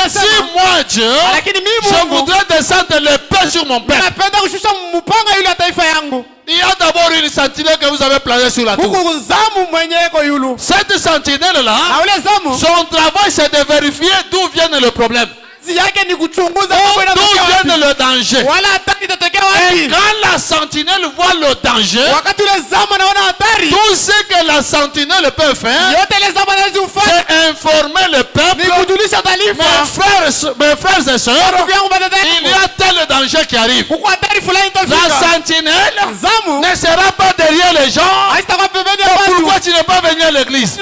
si moi Dieu, je voudrais descendre l'épée sur mon peuple. Il y a d'abord une sentinelle que vous avez placée sur la tour. Cette sentinelle-là, son travail c'est de vérifier d'où vient le problème. D'où vient le danger. Et quand la sentinelle voit le danger, tout ce que la sentinelle peut faire, c'est informer le peuple. Mes frères et sœurs, il y a tel danger qui arrive. La sentinelle ne sera pas derrière les gens. Pourquoi tu n'es pas venu à l'église?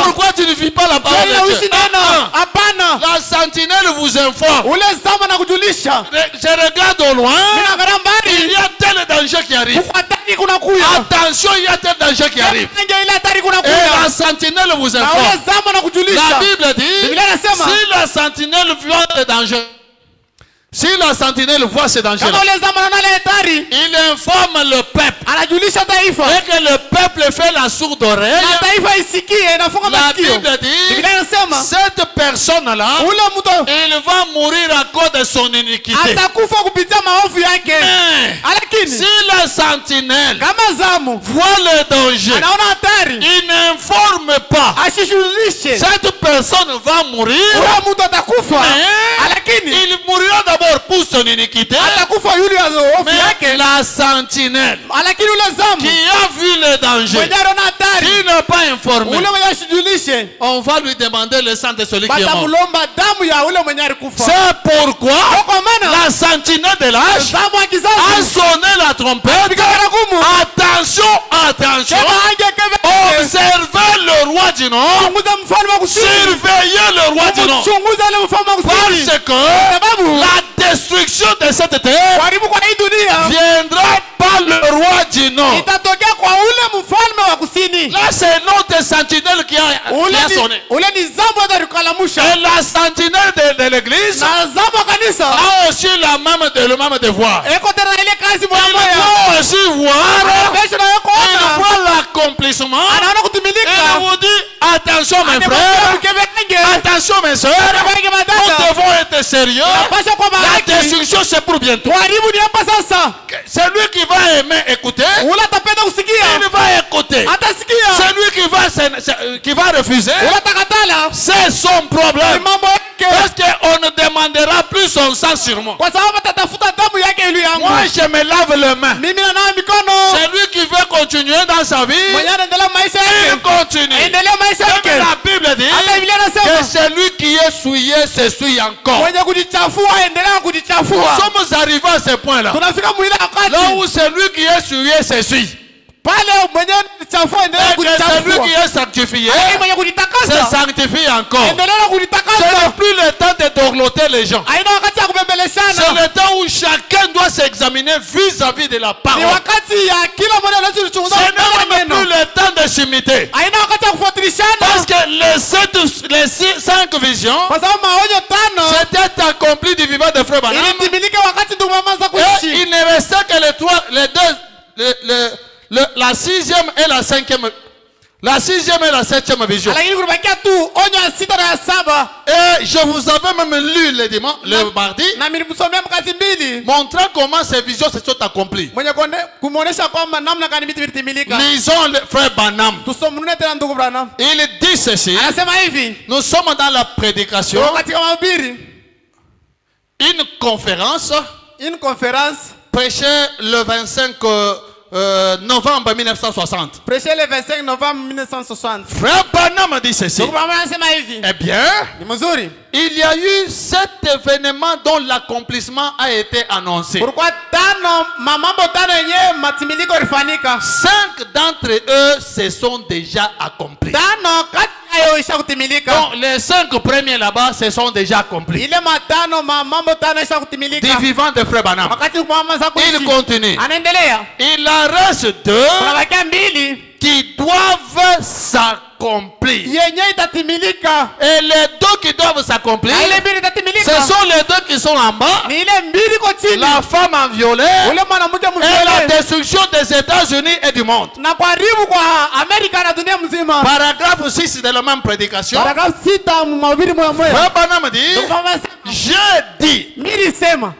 Pourquoi tu ne vis pas la parole de Dieu? La sentinelle vous informe. Je regarde au loin. Il y a tel danger qui arrive. Attention, il y a tel danger qui arrive. Et la sentinelle vous informe. La Bible dit, si la sentinelle voit le danger, si la sentinelle voit ce danger, il informe le peuple. Et que le peuple fait la sourde oreille. La Bible dit, cette personne-là, il va mourir à cause de son iniquité. Mais si la sentinelle voit le danger, il n'informe pas, cette personne va mourir. Mais il mourra d'abord pour son iniquité. Mais la sentinelle qui a vu le danger, qui n'a pas informé, on va lui demander le sang de celui qui est mort. C'est pourquoi la sentinelle de l'âge a sonné la trompette. Attention, attention. Observez le roi du Nord. Surveillez le roi du Nord. Parce que la destruction de cette terre viendra par le roi du Nord. Là, c'est notre sentinelle qui a sonné. Et la sentinelle de l'église a aussi le même devoir. Il faut aussi voir, il voit l'accomplissement. Et on vous dit, attention mes frères, attention mes soeurs, nous devons être sérieux. La destruction c'est pour bientôt. Celui qui va aimer écouter, il va écouter. Celui qui va refuser, c'est son problème. Parce qu'on ne demandera plus son sang sur moi. Moi je me lave les mains. Celui qui veut continuer dans sa vie, il continue. Comme la Bible dit que celui qui est souillé s'essuie encore. Nous sommes arrivés à ce point là. Là où celui qui est souillé s'essuie. Et celui qui est sanctifié se sanctifie encore. Ce n'est plus le temps de dorloter les gens. C'est le temps où chacun doit s'examiner vis-à-vis de la parole. Ce n'est plus le temps de s'imiter. Parce que les 5 visions c'était accompli du vivant de Frère Branham. Et il ne restait que la 6e et la 5e. La 6e et la 7e vision. Et je vous avais même lu le mardi, montrant comment ces visions se sont accomplies. Lisons le frère Branham. Il dit ceci. Nous sommes dans la prédication. Une conférence prêchée le 25 novembre 1960. Prêché le 25 novembre 1960. Frère Branham dit ceci. Eh bien, il y a eu 7 événements dont l'accomplissement a été annoncé. 5 d'entre eux se sont déjà accomplis. Donc les 5 premiers là-bas se sont déjà accomplis. Des vivants de Frère Branham. Il continue. Il en reste 2 qui doivent s'accomplir. Et les 2 qui doivent s'accomplir, ce sont les 2 qui sont en bas. La femme en violet et la destruction des États-Unis et du monde. Paragraphe 6 de la même prédication. Frère Branham dit,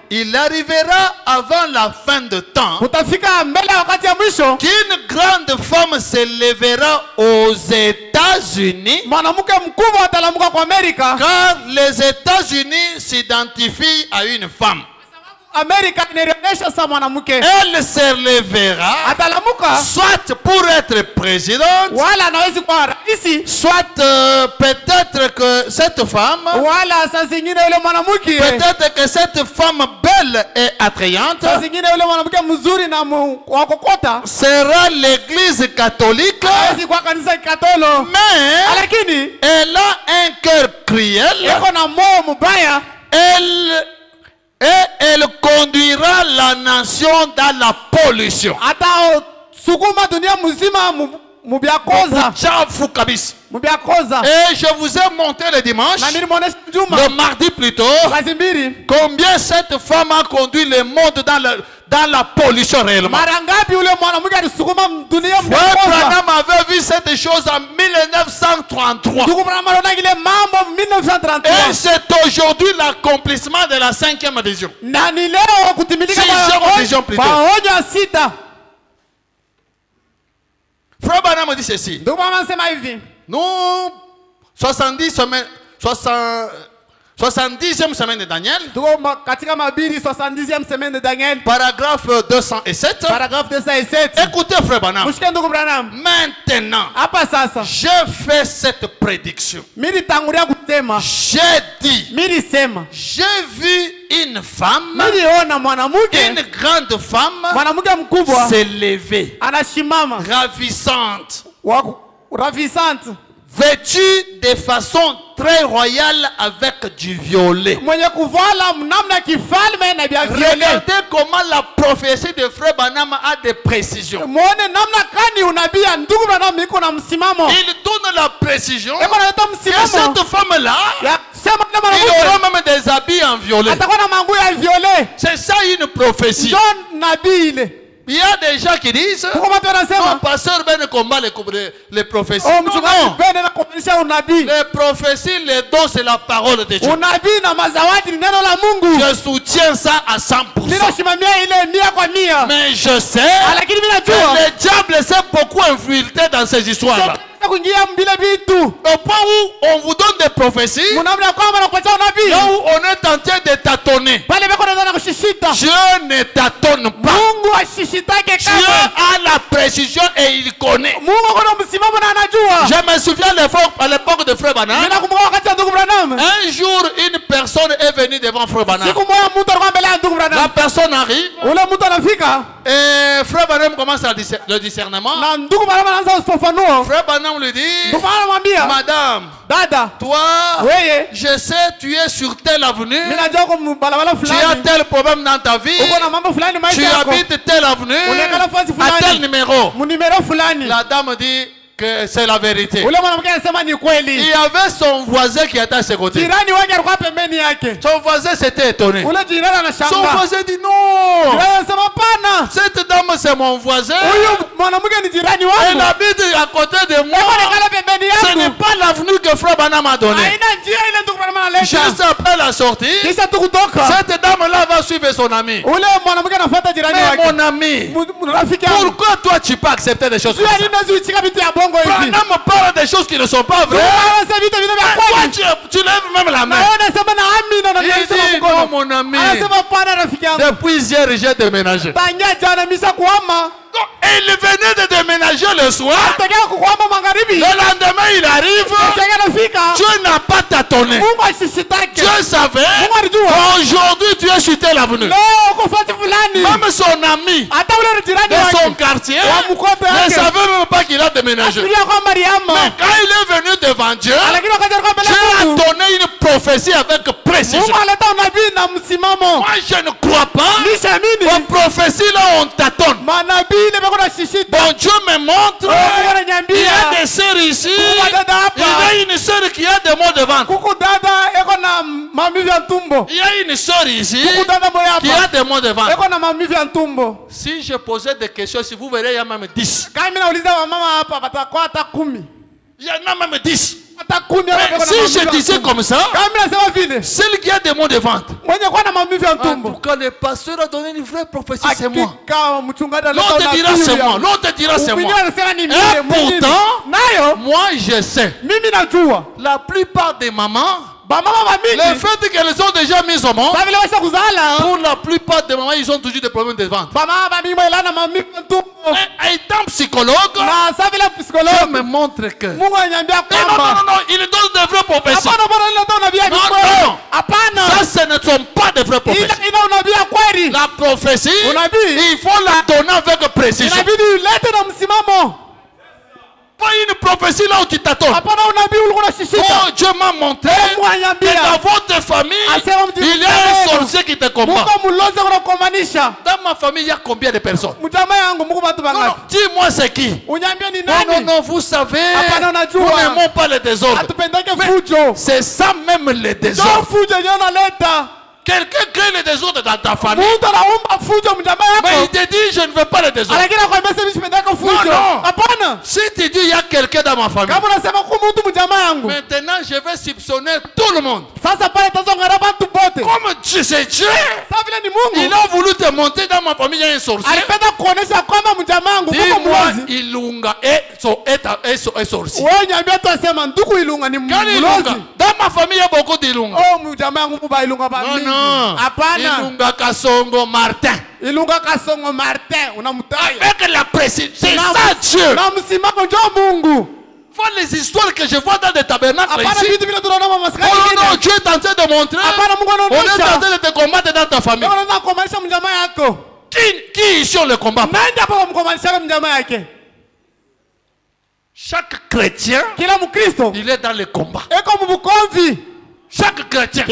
il arrivera avant la fin de temps qu'une grande femme se lèvera aux États-Unis, car les États-Unis s'identifient à une femme. Elle se lèvera soit pour être présidente, soit peut-être que cette femme, peut-être que cette femme belle et attrayante sera l'église catholique, mais elle a un cœur cruel. Elle conduira la nation dans la pollution. Et je vous ai montré le dimanche, le mardi plutôt, combien cette femme a conduit le monde dans la pollution réellement. Frère Branham avait vu cette chose en 1933. Et c'est aujourd'hui l'accomplissement de la 5e vision. 6e vision plutôt. Frère Branham dit ceci. Nous, 70e semaine de Daniel, paragraphe 207. Écoutez, Frère Branham, maintenant, j'ai fait cette prédiction. J'ai dit, j'ai vu une femme, une grande femme, se lever, ravissante, vêtue de façon très royale avec du violet. Regardez comment la prophétie de Frère Branham a des précisions. Il donne la précision que cette femme-là, il aura même des habits en violet. C'est ça une prophétie. Il y a des gens qui disent non, pasteur Ben combat les prophéties. Non. Les prophéties, les dons, c'est la parole de Dieu. Je soutiens ça à 100%. Mais je sais que le diable s'est beaucoup infiltré dans ces histoires-là. Au point où on vous donne des prophéties, là où on est en train de tâtonner, Dieu ne tâtonne pas. Dieu a la précision et il connaît. Je me souviens à l'époque de Frère Branham, un jour une personne est venue devant Frère Branham. La personne arrive et Frère Branham commence le discernement. Frère Branham lui dit, madame, toi, je sais, tu es sur telle avenue, tu as tel problème dans ta vie, tu habites telle avenue, à tel numéro. La dame dit que c'est la vérité. Il y avait son voisin qui était à ses côtés. Son voisin s'était étonné. Son voisin dit non, cette dame c'est mon voisin, elle habite à côté de moi. Ce n'est pas l'avenue que Frère Branham a donnée. Juste après la sortie, cette dame là va suivre son ami. Mais mon ami, pourquoi toi tu peux accepter des choses comme ça? Branham parle des choses qui ne sont pas vraies. Pourquoi tu lèves même la main? Il dit non mon ami, depuis hier j'ai déménagé. Il venait de déménager le soir. Le lendemain il arrive. Dieu n'a pas tâtonné. Dieu savait qu'aujourd'hui tu es sur telle avenue. Même son ami de son quartier ne savait même pas qu'il a déménagé. Mais quand il est venu devant Dieu, Dieu a donné une prophétie avec précision. Moi je ne crois pas aux prophéties là on tâtonne. Bon Dieu me montre, il y a des sœurs ici, il y a une sœur qui a des maux de ventre. Il y a une sœur ici qui a des maux de ventre. Si je posais des questions, si vous verrez, il y a même 10. Il y en a même 10. Si je disais comme ça, celui qui a des maux de ventre, pourquoi le pasteur a donné une vraie prophétie, c'est moi. L'autre te dira c'est moi, l'autre te dira c'est moi. Et pourtant, moi je sais. La plupart des mamans, le fait qu'elles ont déjà mis au monde, pour la plupart des mamans, ils ont toujours des problèmes de ventre. Étant psychologue, je me montre que non, il donne de vraies prophéties. Non, ça ce ne sont pas de vraies prophéties. La prophétie, il faut la donner avec précision. Pas une prophétie là où tu t'attends. Oh, Dieu m'a montré que dans votre famille, il y a un sorcier qui te combat. Dans ma famille, il y a combien de personnes? Non, dis-moi c'est qui? Non, vous savez, nous n'aimons pas le désordre. C'est ça même le désordre. Quelqu'un crée le désordre dans ta famille. Mais il te dit je ne veux pas le désordre. Non. Si tu dis il y a quelqu'un dans ma famille, maintenant je vais soupçonner tout le monde. Comme tu sais Dieu, il a voulu te monter dans ma famille, il y a un sorcier. Dis-moi, Ilunga est sorcier. Quand Ilunga, dans ma famille il y a beaucoup d'Ilunga. Non. Ilunga Kasongo Martin. Avec la précision. C'est ça Dieu. Voilà les histoires que je vois dans des tabernacles ici. Oh non, Dieu est en train de montrer. On est en train de te combattre dans ta famille. Qui ici on le combat? Chaque chrétien, il est dans le combat. Chaque chrétien,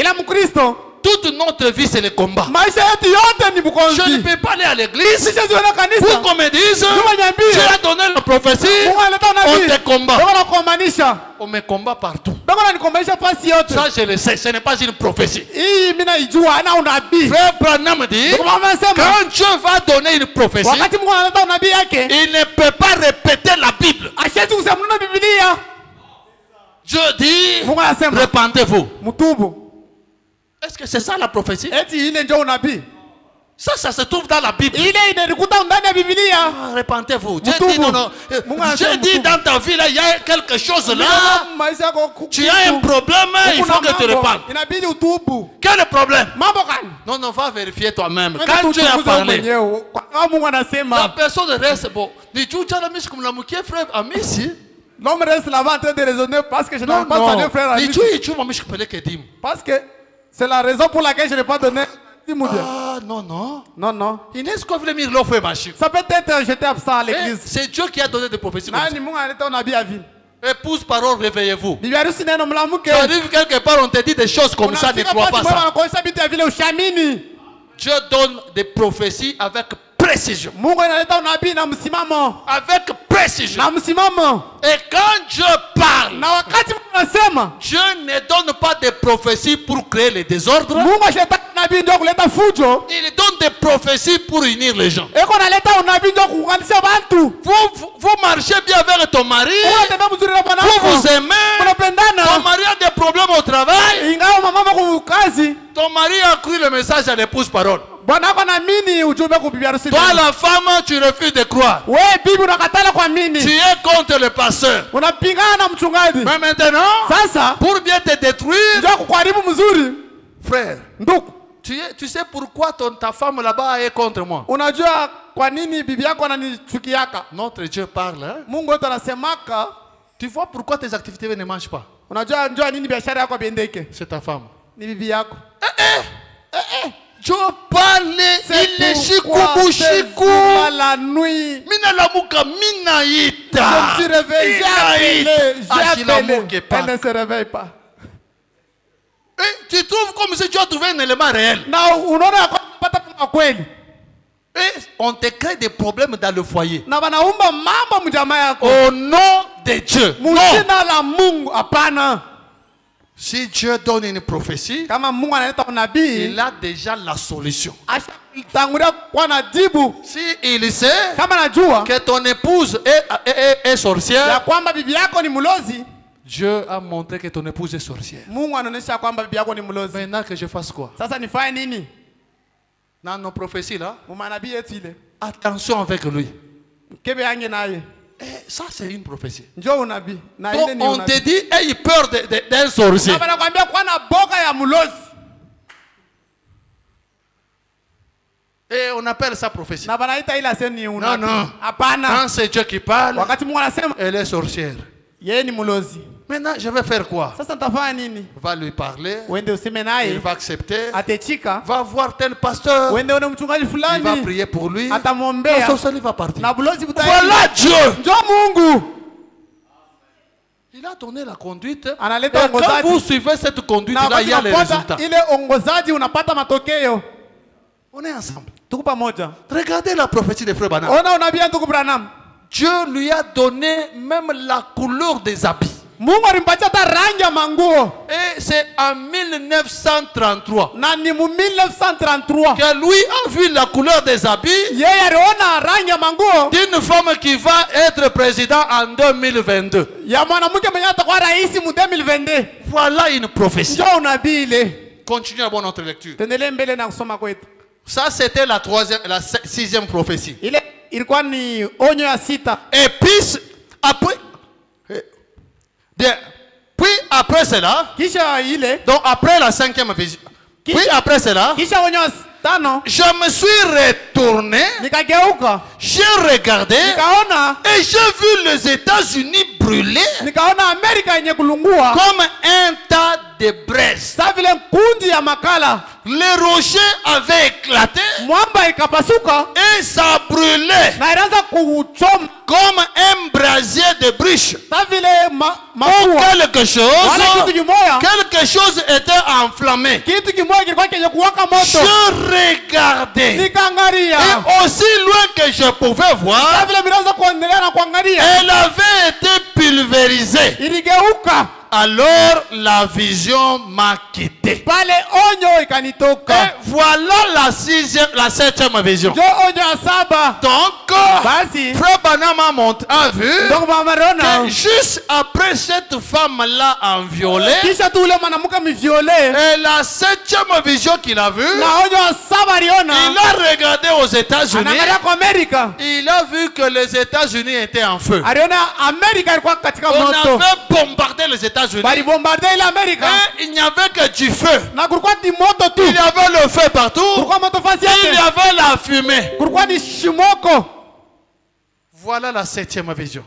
toute notre vie c'est le combat. Je ne peux pas aller à l'église pour qu'on me dise tu as donné la prophétie, on te combat. On me combat partout. Ça je le sais, ce n'est pas une prophétie. Frère Branham dit quand Dieu va donner une prophétie, il ne peut pas répéter la Bible. Dieu dit répentez-vous. Est-ce que c'est ça la prophétie? Ça se trouve dans la Bible. Répentez-vous. Dieu dit non. Dieu dit dans ta vie là, il y a quelque chose là. Tu as un problème, il faut que tu répandes. Quel problème? Non, va vérifier toi-même. Quand Dieu a parlé, la personne reste bon. L'homme reste là-bas en train de raisonner parce que je n'ai pas donné frère à lui. Parce que c'est la raison pour laquelle je n'ai pas donné. Ah non. Ça peut être j'étais absent à l'église. C'est Dieu qui a donné des prophéties comme ça. Épouse, parole, réveillez-vous. Tu arrives quelque part, on te dit des choses comme ça, ne crois pas ça. Dieu donne des prophéties avec précision. Avec précision. Et quand Dieu parle, Dieu ne donne pas de prophéties pour créer le désordre. Il donne des prophéties pour unir les gens. Vous marchez bien avec ton mari. Vous vous aimez. Ton mari a des problèmes au travail. Ton mari a cru le message à l'épouse parole. Toi la femme, tu refuses de croire. Tu es contre le pasteur. Mais maintenant, pour bien te détruire, frère, tu sais pourquoi ta femme là-bas est contre moi? Notre Dieu parle. Hein? Tu vois pourquoi tes activités ne marchent pas? C'est ta femme. Dieu parle, il est chikou. La nuit. Je me suis réveillé, elle ne se réveille pas. Tu trouves comme si tu as trouvé un élément réel. Et on te crée des problèmes dans le foyer. Au nom de Dieu. Non. Si Dieu donne une prophétie, il a déjà la solution. Si il sait que ton épouse est sorcière, Dieu a montré que ton épouse est sorcière. Maintenant que je fasse quoi? Dans nos prophéties là, attention avec lui. Et ça c'est une prophétie. Donc on te dit, ayez peur d'un sorcier. Et on appelle ça prophétie. Non, non. Quand c'est Dieu qui parle, elle est sorcière. Maintenant, je vais faire quoi? Va lui parler. Il va accepter. Va voir tel pasteur. Il va prier pour lui. La sorcellerie va partir. Voilà Dieu. Il a donné la conduite. Et quand vous suivez cette conduite-là, il y a les résultats. On est ensemble. Regardez la prophétie de Frère Branham. Dieu lui a donné même la couleur des habits. Et c'est en 1933 que lui a vu la couleur des habits d'une femme qui va être président en 2022. Voilà une prophétie. Continuez à voir notre lecture. Ça c'était la sixième prophétie. Et puis après cela, donc après la cinquième vision, puis après cela, je me suis retourné, j'ai regardé et j'ai vu les États-Unis brûler comme un tas de braise. Les rochers avaient éclaté et ça brûlait comme un brasier de briche. Quelque chose était enflammé. Je regardais et aussi loin que je pouvais voir, elle avait été pulvérisée. Alors la vision m'a quitté. Et voilà la septième vision. Donc, Frère Branham a vu que juste après cette femme-là en violet, et la septième vision qu'il a vue, il a regardé aux États-Unis. Il a vu que les États-Unis étaient en feu. On avait bombardé les États-Unis. Et il n'y avait que du feu. Il y avait le feu partout. Il y avait la fumée. Voilà la septième vision.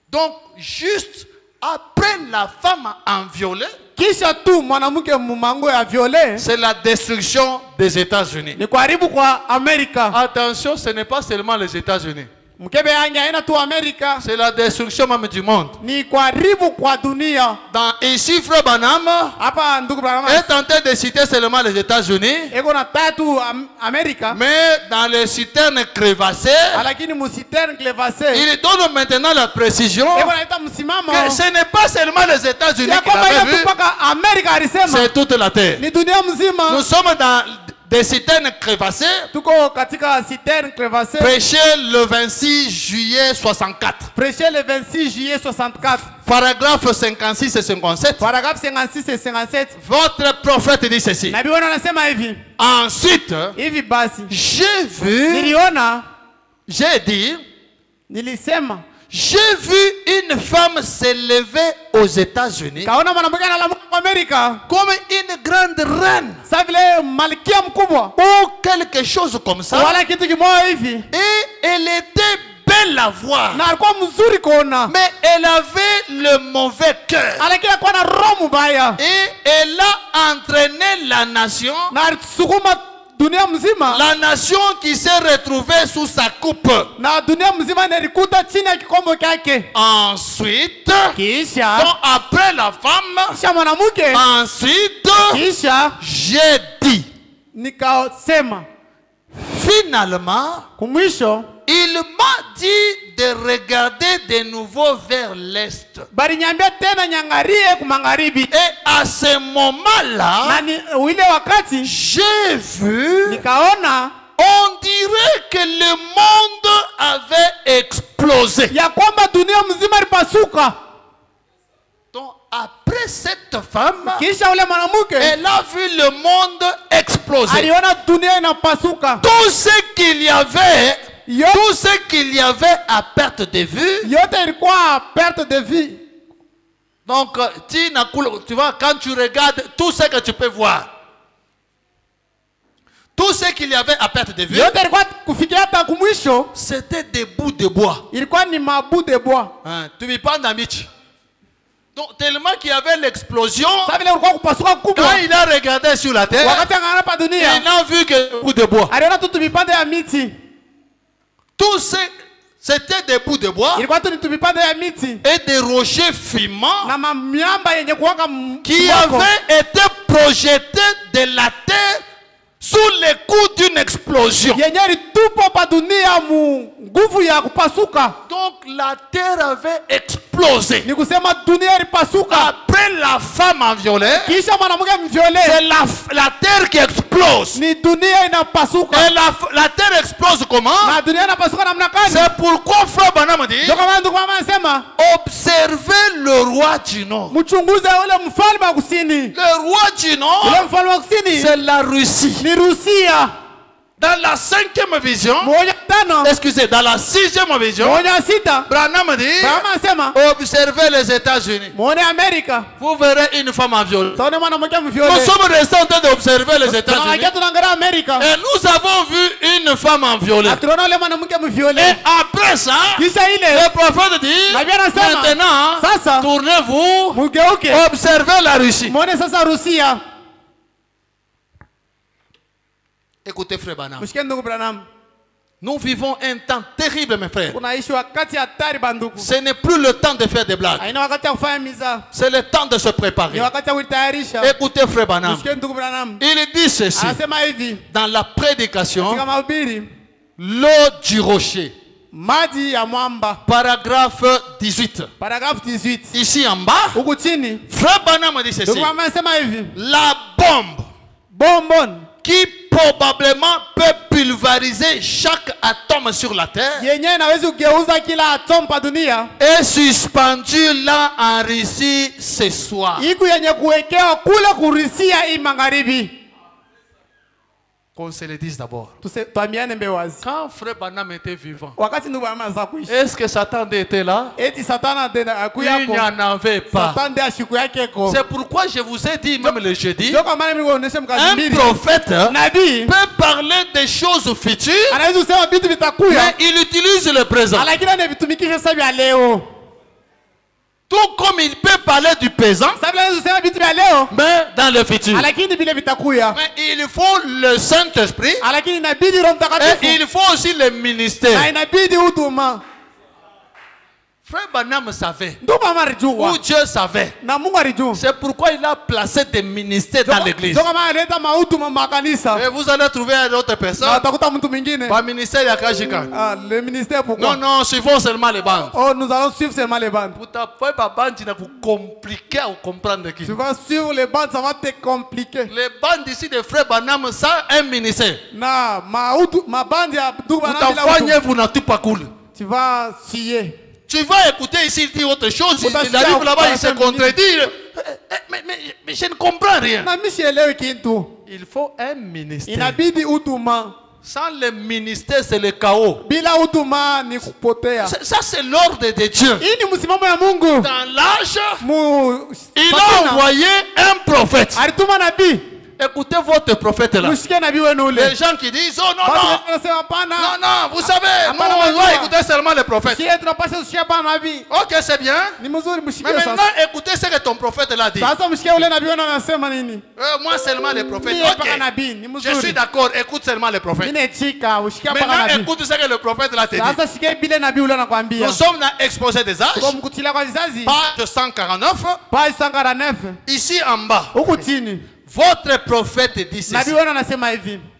Donc, juste après la femme en violet, c'est la destruction des États-Unis. Attention, ce n'est pas seulement les États-Unis. C'est la destruction même du monde. Dans ici, Frère Branham est tenté de citer seulement les États-Unis, mais dans les citernes crevassées, il donne maintenant la précision que ce n'est pas seulement les États-Unis qui l'avaient vu, c'est toute la terre. Nous sommes dans des citernes crevassées, prêché le 26 juillet 64. Paragraphe 56 et 57. Votre prophète dit ceci. Ensuite, j'ai vu une femme s'élever aux États-Unis comme une grande reine ou quelque chose comme ça. Et elle était belle à voir, mais elle avait le mauvais cœur. Et elle a entraîné la nation, la nation qui s'est retrouvée sous sa coupe. Ensuite, donc après la femme, ensuite, j'ai dit, finalement, il m'a dit de regarder de nouveau vers l'est. Et à ce moment-là, j'ai vu, on dirait que le monde avait explosé. cette femme, elle a vu le monde exploser. Tout ce qu'il y avait, à perte de vue. Donc, tu vois, quand tu regardes tout ce que tu peux voir, tout ce qu'il y avait à perte de vue, c'était des bouts de bois. Tu me parles d'Amichi. Donc, tellement qu'il y avait l'explosion, quand il a regardé sur la terre, il n'a vu que des bouts de bois. Tout c'était des bouts de bois et des rochers fumants qui avaient été projetés de la terre sous les coups d'une explosion. Donc la terre avait explosé. Après la femme en violet, c'est la terre qui explose. Et la terre explose comment? C'est pourquoi Frère Branham dit, observez le roi du Nord. Le roi du Nord, c'est la Russie. Dans la 5e vision, excusez, dans la 6e vision, Branham dit, observez les États-Unis. Vous verrez une femme en violet. Nous sommes restés en train d'observer les États-Unis. Et nous avons vu une femme en violet. Et après ça, le prophète dit, maintenant, tournez-vous, observez la Russie. Écoutez, Frère Branham. Nous vivons un temps terrible, mes frères. Ce n'est plus le temps de faire des blagues. C'est le temps de se préparer. Écoutez, Frère Branham. Il dit ceci dans la prédication, l'eau du rocher. Paragraphe 18. Ici en bas, Frère Branham dit ceci. La bombe qui probablement peut pulvériser chaque atome sur la terre est suspendu là en Russie ce soir. Qu'on se le dise d'abord. Quand Frère Branham était vivant, est-ce que Satan était là? Il n'y en avait pas. C'est pourquoi je vous ai dit, même le jeudi, un prophète peut parler des choses futures, mais il utilise le présent. Tout comme il peut parler du présent, mais dans le futur. Mais il faut le Saint-Esprit et il faut aussi le ministère. Frère Branham savait, ou Dieu savait. C'est pourquoi il a placé des ministères dans l'église. Et vous allez trouver d'autres personnes. Pas ministère Yakajika. Le ministère pourquoi? Non, suivons seulement les bandes. Oh, nous allons suivre seulement les bandes. Pour taper pas bande, tu vas compliquer à comprendre qui. Tu vas suivre les bandes, ça va te compliquer. Les bandes ici de Frère Branham, ça un ministère. Non, ma bande a vous t'envoyez, vous n'êtes pas cool. Tu vas scier. Tu vas écouter ici, il dit autre chose, il arrive là-bas, il se contredit. Mais je ne comprends rien. Il faut un ministère. Sans le ministère, c'est le chaos. Ça, c'est l'ordre de Dieu. Dans l'âge, il a envoyé un prophète. Écoutez votre prophète là. Les gens qui disent, oh non, vous savez, nous on doit écouter seulement le prophète. Ok, c'est bien. Mais maintenant, écoutez ce que ton prophète l'a dit. Moi seulement le prophète. Ok, je suis d'accord, écoute seulement le prophète. Maintenant, écoute ce que le prophète l'a dit. Nous sommes dans l'exposé des âges. Page 149. Ici en bas. Votre prophète dit ceci.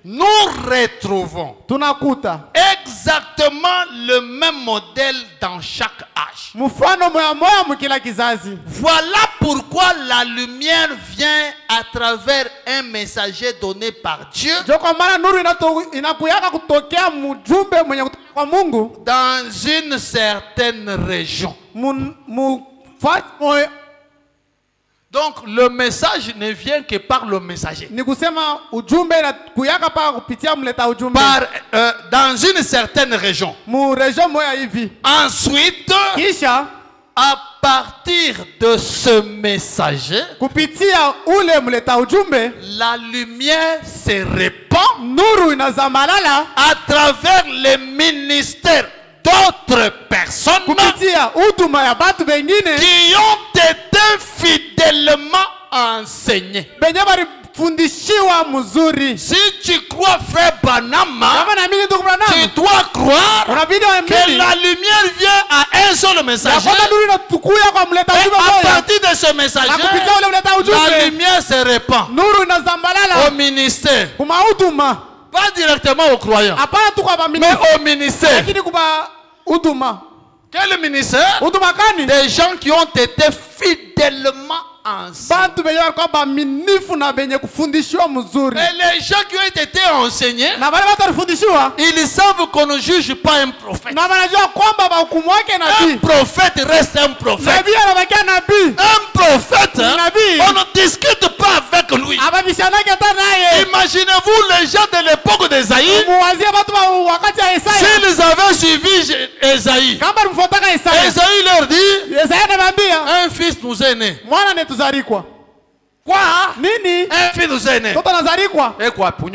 Nous retrouvons exactement le même modèle dans chaque âge. Voilà pourquoi la lumière vient à travers un messager donné par Dieu dans une certaine région. Donc le message ne vient que par le messager. Dans une certaine région. Ensuite, à partir de ce messager, la lumière se répand à travers les ministères d'autres personnes qui ont été fidèlement enseignées. Si tu crois, frère Banama, tu dois croire que la lumière vient à un seul messager. Et à partir de ce messager, la lumière se répand au ministère. Pas directement aux croyants, mais au ministère. Quel ministère? Des gens qui ont été fidèlement enseignés. Et les gens qui ont été enseignés, ils savent qu'on ne juge pas un prophète. Un prophète reste un prophète. Un prophète, on ne discute pas avec lui. Imaginez-vous les gens de l'époque d'Ésaïe, s'ils avaient suivi Ésaïe, Ésaïe leur dit, un fils nous est né. Quoi? Un fils nous est né. Et quoi? Comme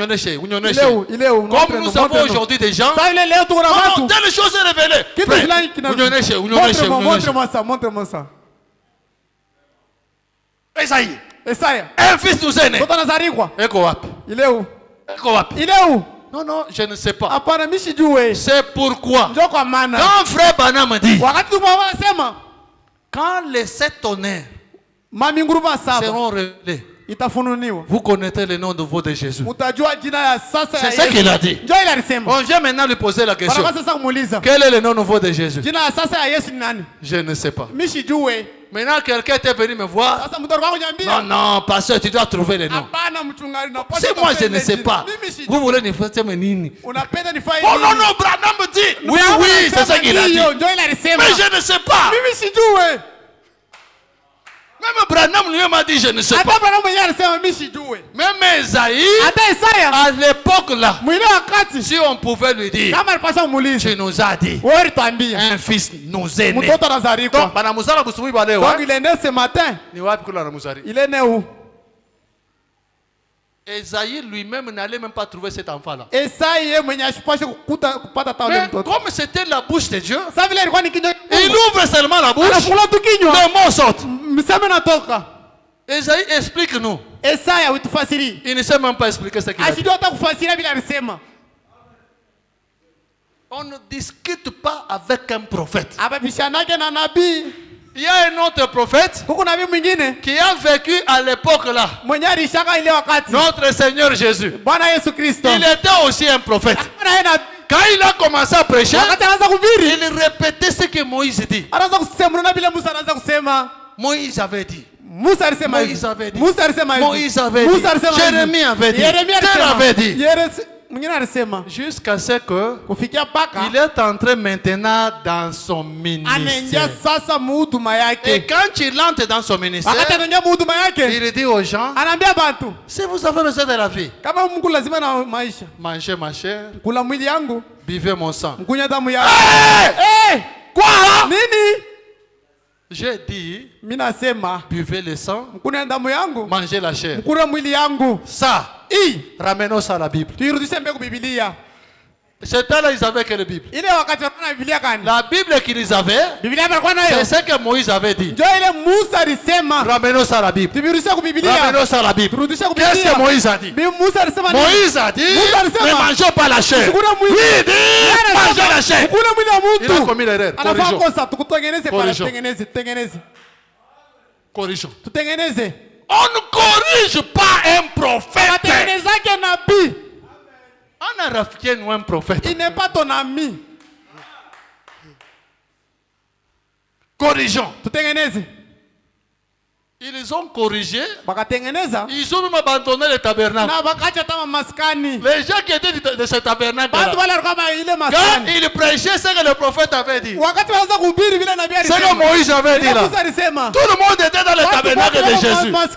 nous savons aujourd'hui des gens, non, telle chose est révélée. Montre-moi ça. Esaïe. Un fils nous est né. Et quoi? Il est où? Non, je ne sais pas. C'est pourquoi quand frère Banam dit, quand les 7 tonnerres seront révélés, vous connaissez le nom de votre Jésus. C'est ce qu'il a dit. On vient maintenant lui poser la question. Quel est le nom nouveau de Jésus? Je ne sais pas. Maintenant, quelqu'un était venu me voir. Non, pasteur, tu dois trouver le nom. C'est moi, je ne sais pas. Vous voulez nous faire nini? Oh non, Branham me dit. Oui, c'est ça qu'il a dit. Mais je ne sais pas. Même Branham lui m'a dit je ne sais pas. Même Esaïe, à l'époque là, si on pouvait lui dire, tu nous as dit, un fils nous est né. Donc il est né ce matin. Il est né où? Esaïe lui-même n'allait même pas trouver cet enfant-là. Mais comme c'était la bouche de Dieu, il ouvre seulement la bouche, les mots sortent. Esaïe, explique-nous. Il ne sait même pas expliquer ce qu'il a dit. On ne discute pas avec un prophète. Il y a un autre prophète qui a vécu à l'époque là. Notre Seigneur Jésus. Il était aussi un prophète. Quand il a commencé à prêcher, il répétait ce que Moïse dit. Moïse avait dit. Moïse avait dit. Jérémie avait dit. Terre avait dit. Jusqu'à ce que il est entré maintenant dans son ministère. Et quand il entre dans son ministère, il dit aux gens, si vous avez besoin de la vie, mangez ma chair, buvez mon sang. Hey! Quoi? J'ai dit, buvez le sang, mangez la chair. Ça, ramenons ça à la Bible. C'est là ils avaient que la Bible. La Bible qu'ils avaient, c'est ce que Moïse avait dit. Ramenons ça à la Bible. Ramenons ça à la Bible. Qu'est-ce que Moïse a dit? Moïse a dit, ne mangez pas la chair. Oui, dit, mangez la chair. Il a commis l'erreur. Corrigeons. On ne corrige pas un prophète. Un Africain ou un prophète. Il n'est pas ton ami. Corrigeons. Ils ont corrigé. Ils ont même abandonné le tabernacle. Les gens qui étaient de ce tabernacle, quand ils prêchaient ce que le prophète avait dit, ce que Moïse avait dit là, tout le monde était dans le tabernacle de Jésus. Mais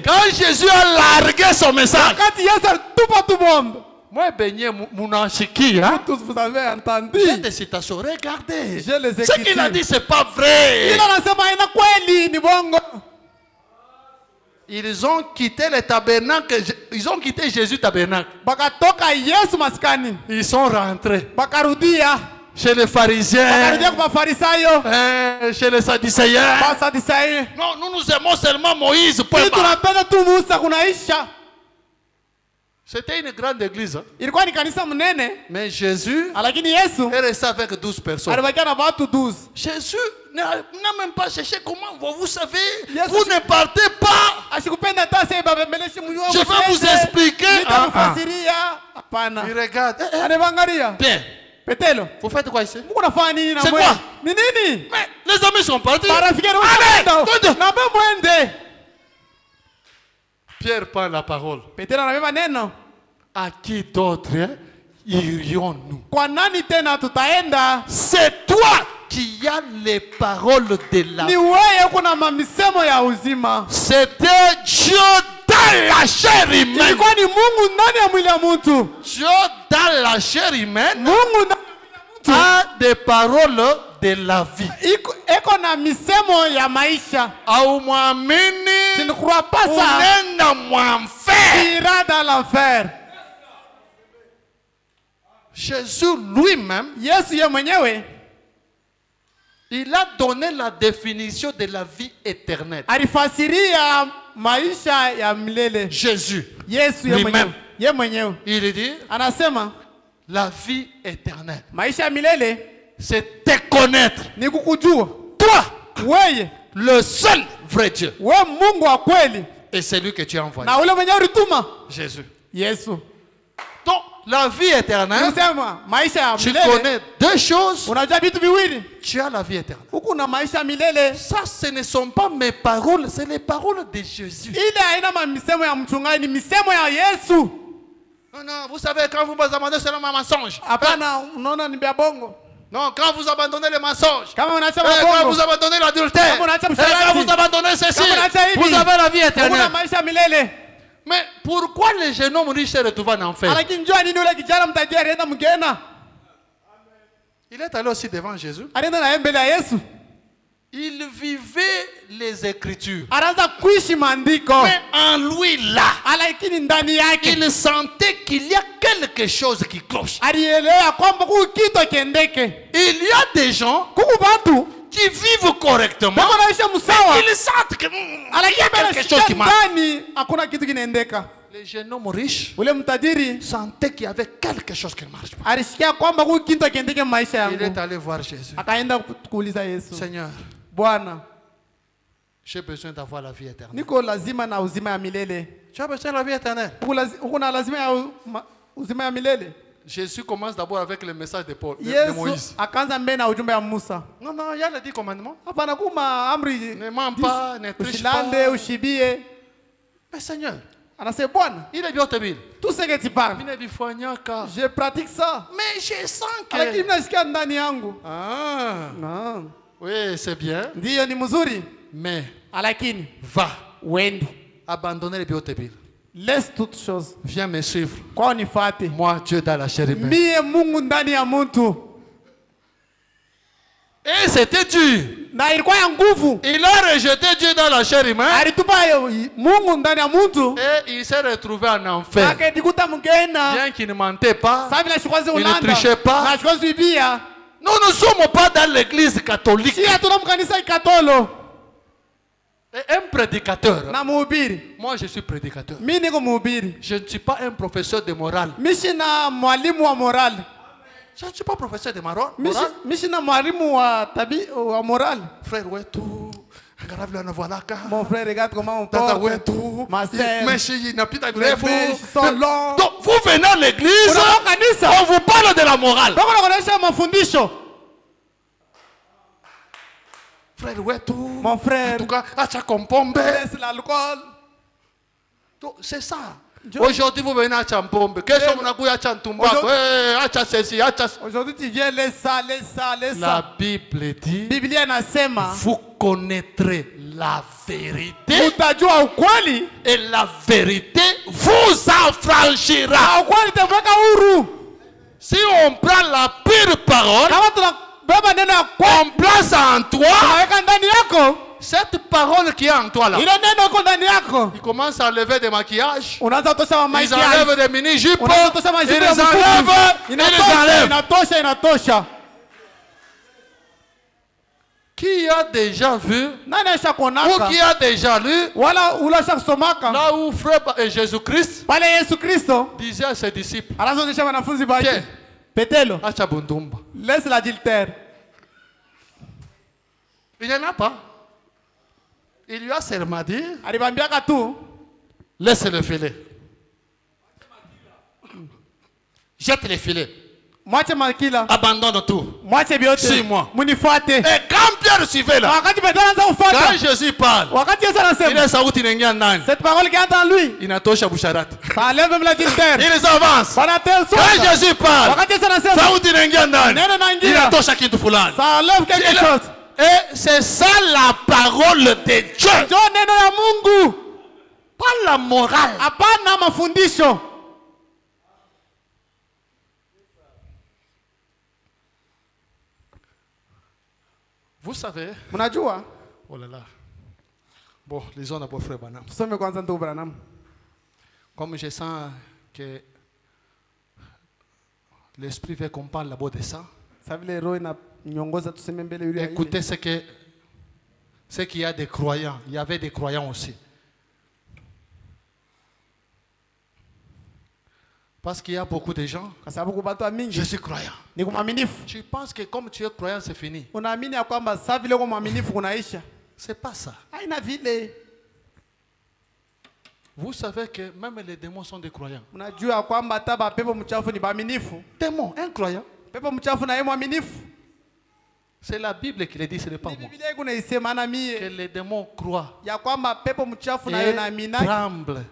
quand Jésus a largué son message, moi, baigné Mounachiki, hein? Tous vous avez entendu. J'ai des citations, regardez. Ce qu'il a dit, c'est pas vrai. Ils ont quitté le tabernacle, ils ont quitté Jésus tabernacle. Ils sont rentrés chez les pharisiens, chez les sadducéens. Non, nous aimons seulement Moïse. C'était une grande église. Hein? Mais Jésus est resté avec 12 personnes. Jésus n'a même pas cherché comment. Vous savez, vous ne partez pas. Je vais vous expliquer. Il regarde. Bien. Vous faites quoi ici? C'est quoi? Mais les amis sont partis. Pierre prend la parole. À qui d'autre irions-nous? C'est toi qui as les paroles de la vie. C'était Dieu dans la chair humaine. Dieu dans la chair humaine a des paroles de la vie. Tu ne crois pas ça? Tu iras dans l'enfer. Jésus lui-même, il a donné la définition de la vie éternelle. Jésus lui-même, il dit la vie éternelle, c'est te connaître, toi, le seul vrai Dieu, et c'est lui que tu as envoyé, Jésus. Donc la vie éternelle, tu connais deux choses. Tu as la vie éternelle. Ça, ce ne sont pas mes paroles, c'est les paroles de Jésus. Non, vous savez, quand vous abandonnez, c'est un mensonge. Non, quand vous abandonnez le mensonge, quand vous abandonnez l'adultère, quand vous abandonnez ceci, vous avez la vie éternelle. Mais pourquoi les jeunes hommes riches se retrouvent en enfer? Il est allé aussi devant Jésus. Il vivait les Écritures. Mais en lui là, il sentait qu'il y a quelque chose qui cloche. Il y a des gens qui vivent correctement, mais ils sentent qu'il y a quelque chose qui marche. Les jeunes hommes riches sentaient qu'il y avait quelque chose qui ne marche pas. Il est allé voir Jésus. Seigneur, j'ai besoin d'avoir la vie éternelle. Tu as besoin de la vie éternelle. Jésus commence d'abord avec le message de Moïse. Non, il y a les 10 commandements. Ne mens pas, ne triche pas. Mais Seigneur, il est bien obéi. Tout ce que tu parles, je pratique ça. Mais je sens que... Oui, c'est bien. Mais va abandonner les biotébiles. Laisse toutes choses. Viens me suivre. Moi, Dieu dans la chair humaine. Et c'était dur. Il a rejeté Dieu dans la chair humaine. Et il s'est retrouvé en enfer. Bien qu'il ne mentait pas, il ne trichait pas. Nous ne sommes pas dans l'église catholique. Et un prédicateur. Moi, je suis prédicateur. Je ne suis pas un professeur de morale. Je ne suis pas professeur de morale. Frère, où est tout? Mon frère, regarde comment on porte. Ma sœur. Donc, vous venez à l'église, on vous parle de la morale. Frère, ouais, tout. Mon frère. En tout cas, acha kompombe. Laisse l'alcool. C'est ça. Aujourd'hui, vous venez à Champombe. Aujourd'hui, tu viens, laisse ça. La Bible dit, vous connaîtrez la vérité. Et la vérité vous affranchira. Si on prend la pure parole, on place en toi cette parole qui est en toi là. Ils commencent à enlever des maquillages. Ils enlèvent des mini-jupes. Ils enlèvent. Qui a déjà vu ou qui a déjà lu là où frère Jésus-Christ disait à ses disciples, laisse l'adultère. Il n'y en a pas. Il lui a seulement dit, laisse le filet. Jette les filets. Abandonne tout. Suis-moi. Et quand Pierre suivait là, quand Jésus parle, cette parole qui est en lui, ça enlève même l'adultère. Ils avancent. Quand Jésus parle, ça enlève quelque chose. Et c'est ça la parole de Dieu. Pas la morale. Vous savez. Oh là là. Bon, lisons d'abord frère Branham. Comme je sens que l'esprit veut qu'on parle d'abord de ça. Écoutez ce qu'il y a des croyants. Il y avait des croyants aussi. Parce qu'il y a beaucoup de gens. Je suis croyant. Tu penses que comme tu es croyant, c'est fini. C'est pas ça. Vous savez que même les démons sont des croyants. Démons, un croyant. C'est la Bible qui le dit, ce n'est pas moi. Que les démons croient et tremblent.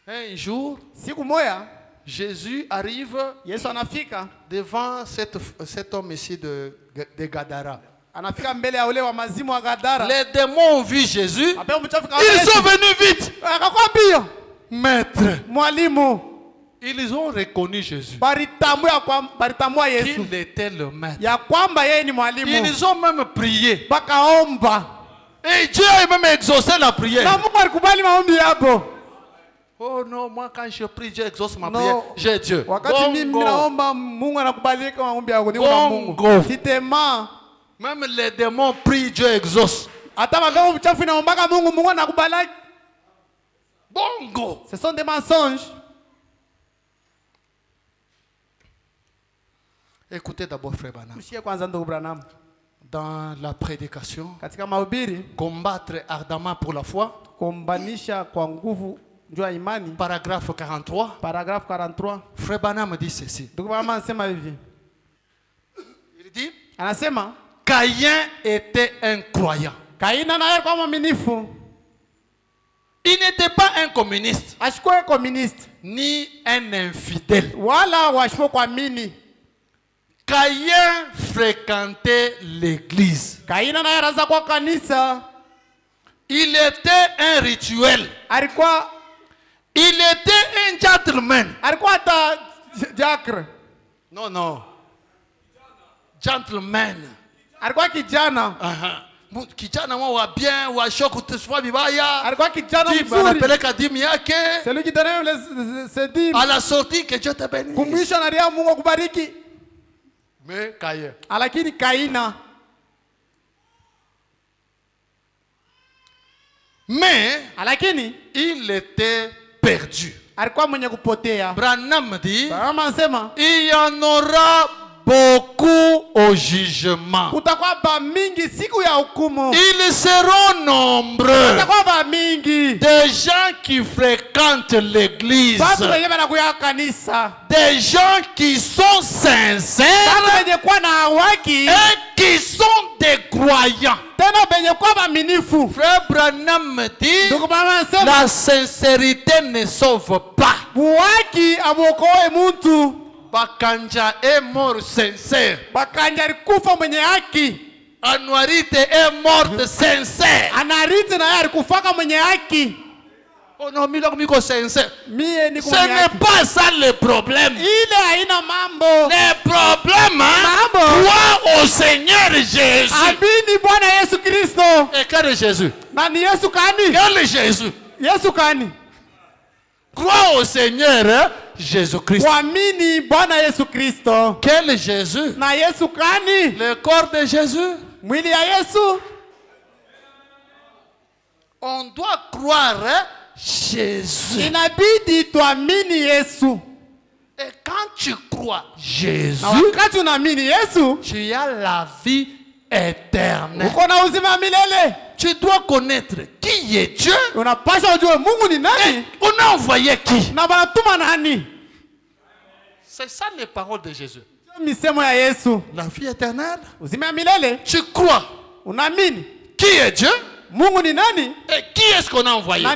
Un jour, Jésus arrive devant cet homme ici de Gadara. Les démons ont vu Jésus. Ils sont venus vite. Maître. Ils ont reconnu Jésus. Qu'il était le maître. Ils ont même prié. Et Dieu a même exaucé la prière. Oh non, moi quand je prie, Dieu exauce ma prière. J'ai Dieu. Bongo. Même les démons prient, Dieu exauce. Bongo. Ce sont des mensonges. Écoutez d'abord frère Branham. Dans la prédication, combattre ardemment pour la foi. Paragraphe 43. Frère Branham dit ceci. Il dit, Caïn était un croyant. Il n'était pas un communiste. Ni un infidèle. Caïn fréquentait l'église. Il était un rituel. Il était un gentleman. Non. Gentleman. Kijana wa bien wa shoko tuswa bibaya. Celui qui donnait ses dîmes. À la sortie, que Dieu te bénisse. Mais Caïn. Mais il était perdu. Branham dit, il y en aura beaucoup au jugement. Ils seront nombreux. Des gens qui fréquentent l'église. Des gens qui sont sincères et qui sont des croyants. Frère Branham me dit, la sincérité ne sauve pas. Bakanja est mort sincère. Anuarite est morte sincère. Oh non, sincère. Ce n'est pas ça le problème. Le problème, crois au Seigneur Jésus. Et quel est Jésus? Quel est Jésus? Crois au Seigneur Jésus-Christ. Quel est Jésus? Le corps de Jésus. On doit croire Jésus. Et quand tu crois Jésus, tu as la vie éternelle. Tu dois connaître qui est Dieu. Et on a envoyé qui? C'est ça les paroles de Jésus. La vie éternelle. Tu crois. Qui est Dieu? Et qui est-ce qu'on a envoyé? À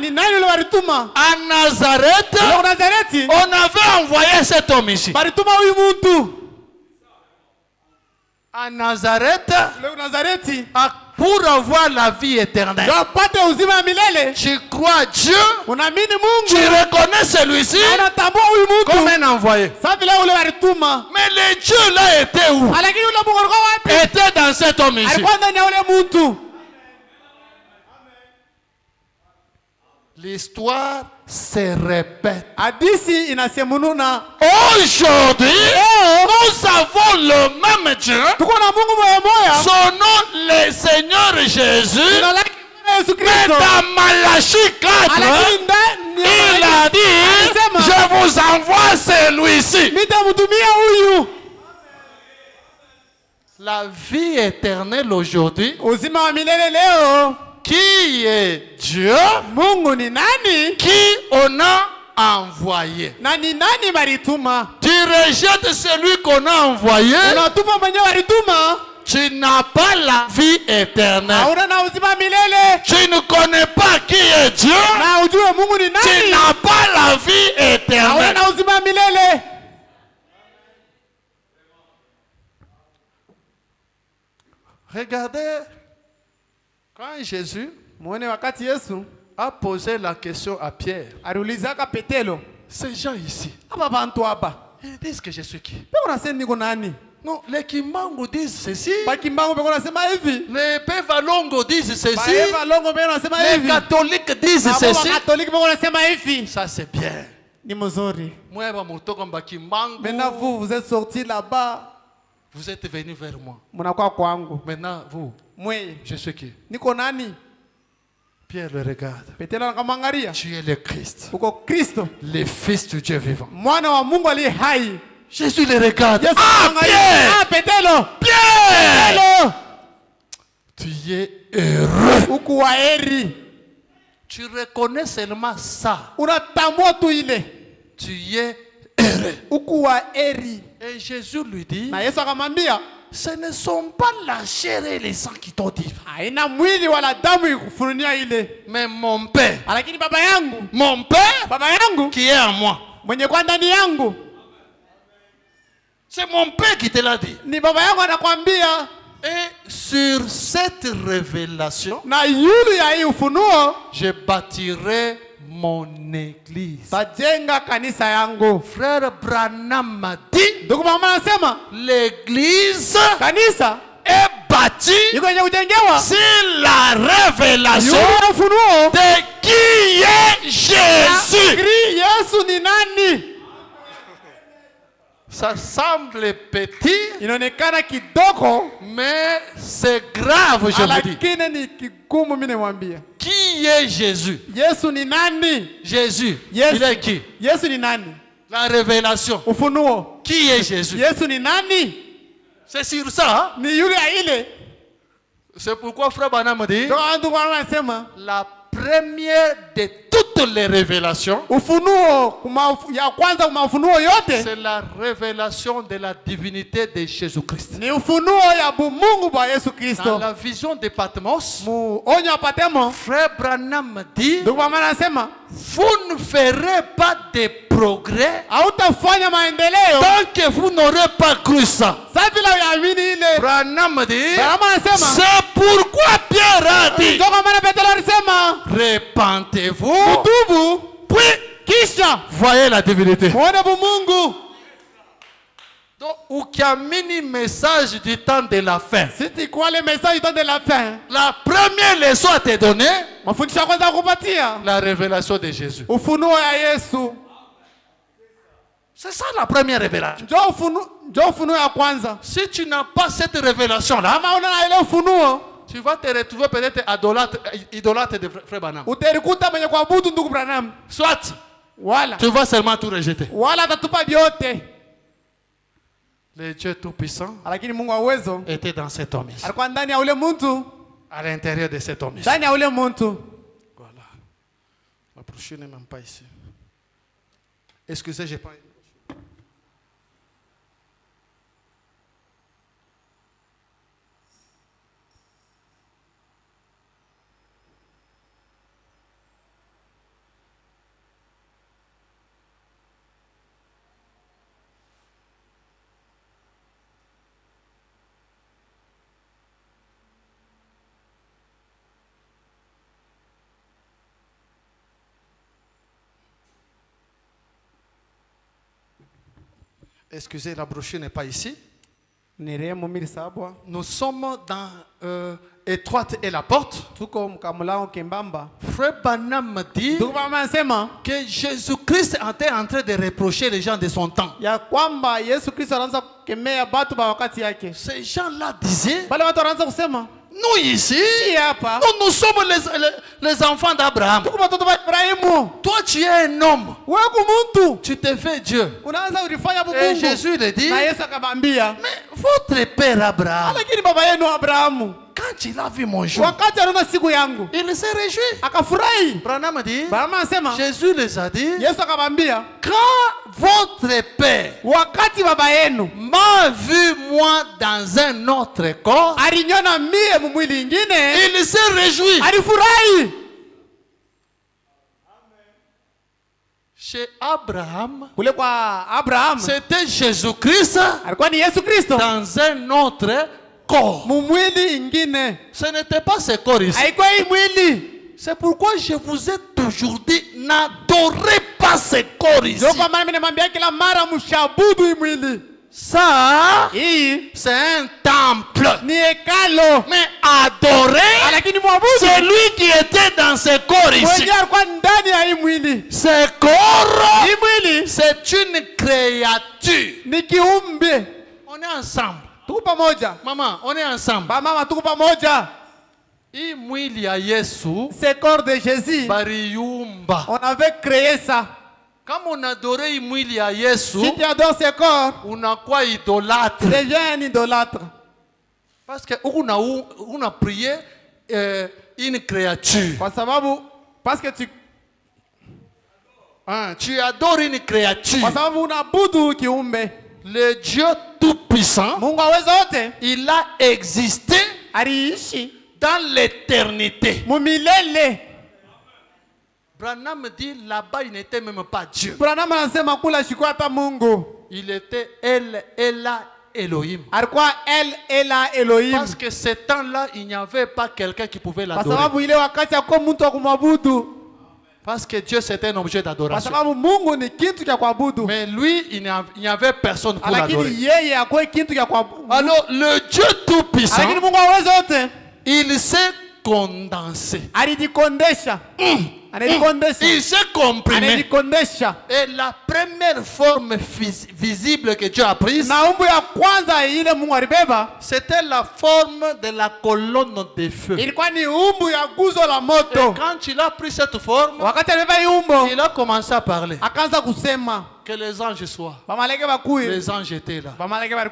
Nazareth, on avait envoyé cet homme ici. À Nazareth, pour avoir la vie éternelle, tu crois Dieu, tu reconnais celui-ci comme un envoyé. Mais le Dieu là était où? Était dans cet homme ici. L'histoire se répète. Aujourd'hui, nous avons le même Dieu. Son nom, le Seigneur Jésus. Mais dans Malachie 4, il a dit, je vous envoie celui-ci. La vie éternelle aujourd'hui, qui est Dieu, qui on a envoyé. Tu rejettes celui qu'on a envoyé, tu n'as pas la vie éternelle. Tu ne connais pas qui est Dieu, tu n'as pas la vie éternelle. Regardez, quand Jésus a posé la question à Pierre, ces gens ici, ils disent que je suis qui? Non, les Kimbangu disent ceci, les Pevalongo disent ceci, les catholiques disent ceci. Ça c'est bien. Maintenant vous êtes sortis là-bas. Vous êtes venus vers moi. Maintenant vous, je suis qui? Pierre le regarde. Tu es le Christ, le Fils du Dieu vivant. Jésus le regarde. Ah, Pierre! Pierre! Tu es heureux. Tu reconnais seulement ça. Tu es heureux. Et Jésus lui dit, ce ne sont pas la chair et les sangs qui t'ont dit, mais mon Père. Mon Père qui est en moi. C'est mon Père qui te l'a dit. Et sur cette révélation, je bâtirai mon église. Frère Branham m'a dit, l'église est bâtie sur la révélation de qui est Jésus. Ça semble petit, mais c'est grave, je vous dis. Qui est Jésus? Jésus, il est qui? La révélation. Qui est Jésus? C'est sur ça. Ni yule ile. C'est pourquoi Frère Branham dit la première de toutes les révélations, c'est la révélation de la divinité de Jésus-Christ. Dans la vision de Patmos, Frère Branham dit, vous ne ferez pas de progrès tant que vous n'aurez pas cru ça. Branham dit, c'est pourquoi Pierre a dit, repentez-vous, puis voyez la divinité. Donc, ou qui a mis message du temps de la fin. C'est quoi le message du temps de la fin? La première leçon à te donner, la révélation de Jésus. C'est ça la première révélation. Si tu n'as pas cette révélation-là, tu vas te retrouver peut-être idolâtre de Frère Branham. Soit tu vas seulement tout rejeter. Le Dieu Tout-Puissant était dans cet homme ici. À l'intérieur de cet homme ici. Voilà. La prochaine n'est même pas ici. Excusez, j'ai pas... Excusez, la brochure n'est pas ici. Nous sommes dans étroite et la porte. Frère Branham dit que Jésus-Christ était en train de reprocher les gens de son temps. Ces gens-là disaient, nous ici, nous sommes les enfants d'Abraham. Toi tu es un homme. Tu te fais Dieu. Et Jésus le dit, mais votre père Abraham, quand il a vu mon jour, il s'est réjoui. Branham dit, Jésus les a dit, quand votre père m'a vu moi dans un autre corps, il s'est réjoui. Chez Abraham, c'était Jésus-Christ dans un autre corps. Ce n'était pas ce corps ici. C'est pourquoi je vous ai toujours dit, n'adorez pas ce corps ici. Ça, c'est un temple. Mais adorer celui qui était dans ce corps ici. Ce corps, c'est une créature. On est ensemble. Maman, on est ensemble. Ce corps de Jésus, on avait créé ça. Quand on adorait Yesu, si tu adores ce corps, on a quoi idolâtre? Tu deviens un idolâtre. Parce qu'on a prié une créature. Parce que tu adores une créature. Le Dieu Tout-Puissant, il a existé dans l'éternité. Branham dit là-bas, il n'était même pas Dieu. Il était El Elohim. Parce que ce temps-là, il n'y avait pas quelqu'un qui pouvait l'adorer. Parce que Dieu, c'était un objet d'adoration. Mais lui, il n'y avait personne pour l'adorer. Alors, le Dieu Tout-Puissant, il s'est condensé. Il s'est comprimé. Et la première forme visible que Dieu a prise, c'était la forme de la colonne de feu. Et quand il a pris cette forme, il a commencé à parler. Que les anges soient. Les anges étaient là.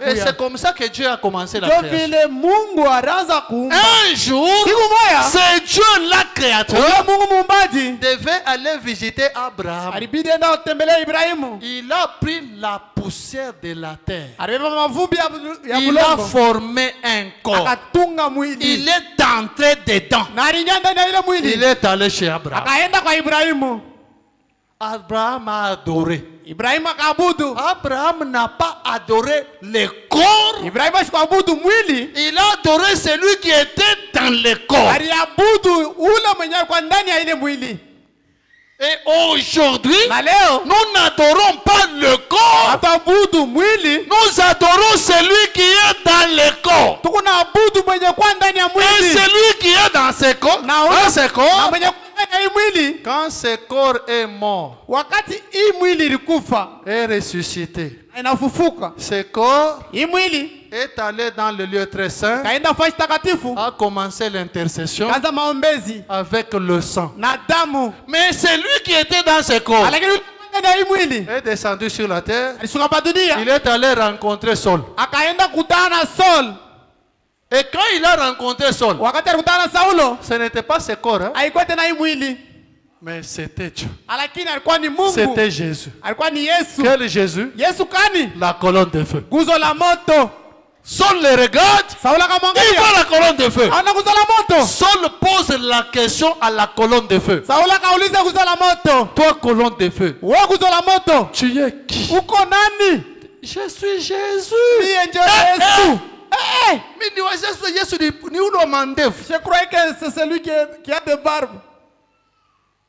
Et c'est comme ça que Dieu a commencé la création. Un jour, c'est Dieu, la créateur, devait aller visiter Abraham. Il a pris la poussière de la terre. Il a formé un corps. Il est entré dedans. Il est allé chez Abraham. Abraham a adoré. Abraham n'a pas adoré le corps. Il a adoré celui qui était dans le corps. Et aujourd'hui, nous n'adorons pas le corps. Nous adorons celui qui est dans le corps. Et celui qui est dans ce corps, quand ce corps est mort et ressuscité, ce corps est allé dans le lieu très saint, a commencé l'intercession avec le sang. Mais celui qui était dans ce corps est descendu sur la terre. Il est allé rencontrer Saul. Et quand il a rencontré Saul, ce n'était pas ce corps, hein? Mais c'était Dieu. C'était Jésus. Quel Jésus? La colonne de feu. Saul le regarde, il voit la colonne de feu. Saul pose la question à la colonne de feu. Toi, colonne de feu, tu es qui? Je suis Jésus. Je croyais que c'est celui qui a des barbes.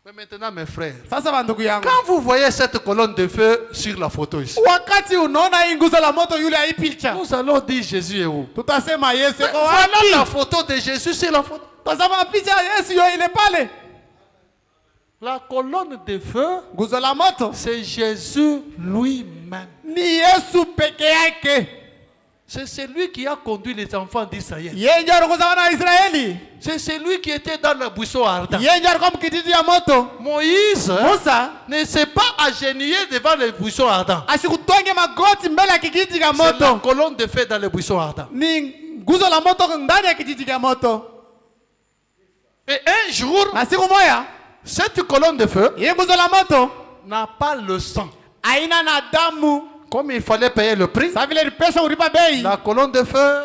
Mais maintenant, mes frères, quand vous voyez cette colonne de feu sur la photo ici, nous allons dire Jésus est où? Voilà la photo de Jésus, c'est la photo. La colonne de feu, c'est Jésus lui-même. C'est celui qui a conduit les enfants d'Israël. C'est celui qui était dans le buisson ardent. Moïse ne s'est pas agenouillé devant le buisson ardent. C'est la colonne de feu dans le buisson ardent. Et un jour, cette colonne de feu n'a pas le sang. Comme il fallait payer le prix, la colonne de feu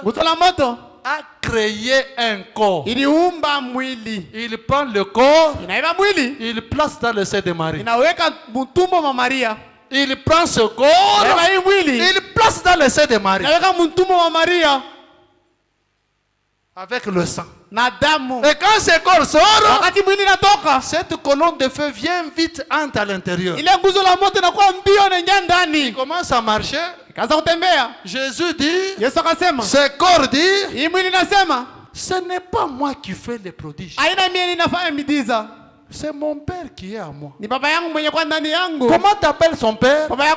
a créé un corps. Il prend le corps, il place dans le sein de Marie. Il prend ce corps, il place dans le sein de Marie. Avec le sang. Et quand ce corps sort, cette colonne de feu vient vite entrer à l'intérieur. Il commence à marcher. Jésus dit, ce corps dit, ce n'est pas moi qui fais les prodiges. C'est mon père qui est à moi. Comment t'appelles son père? Mais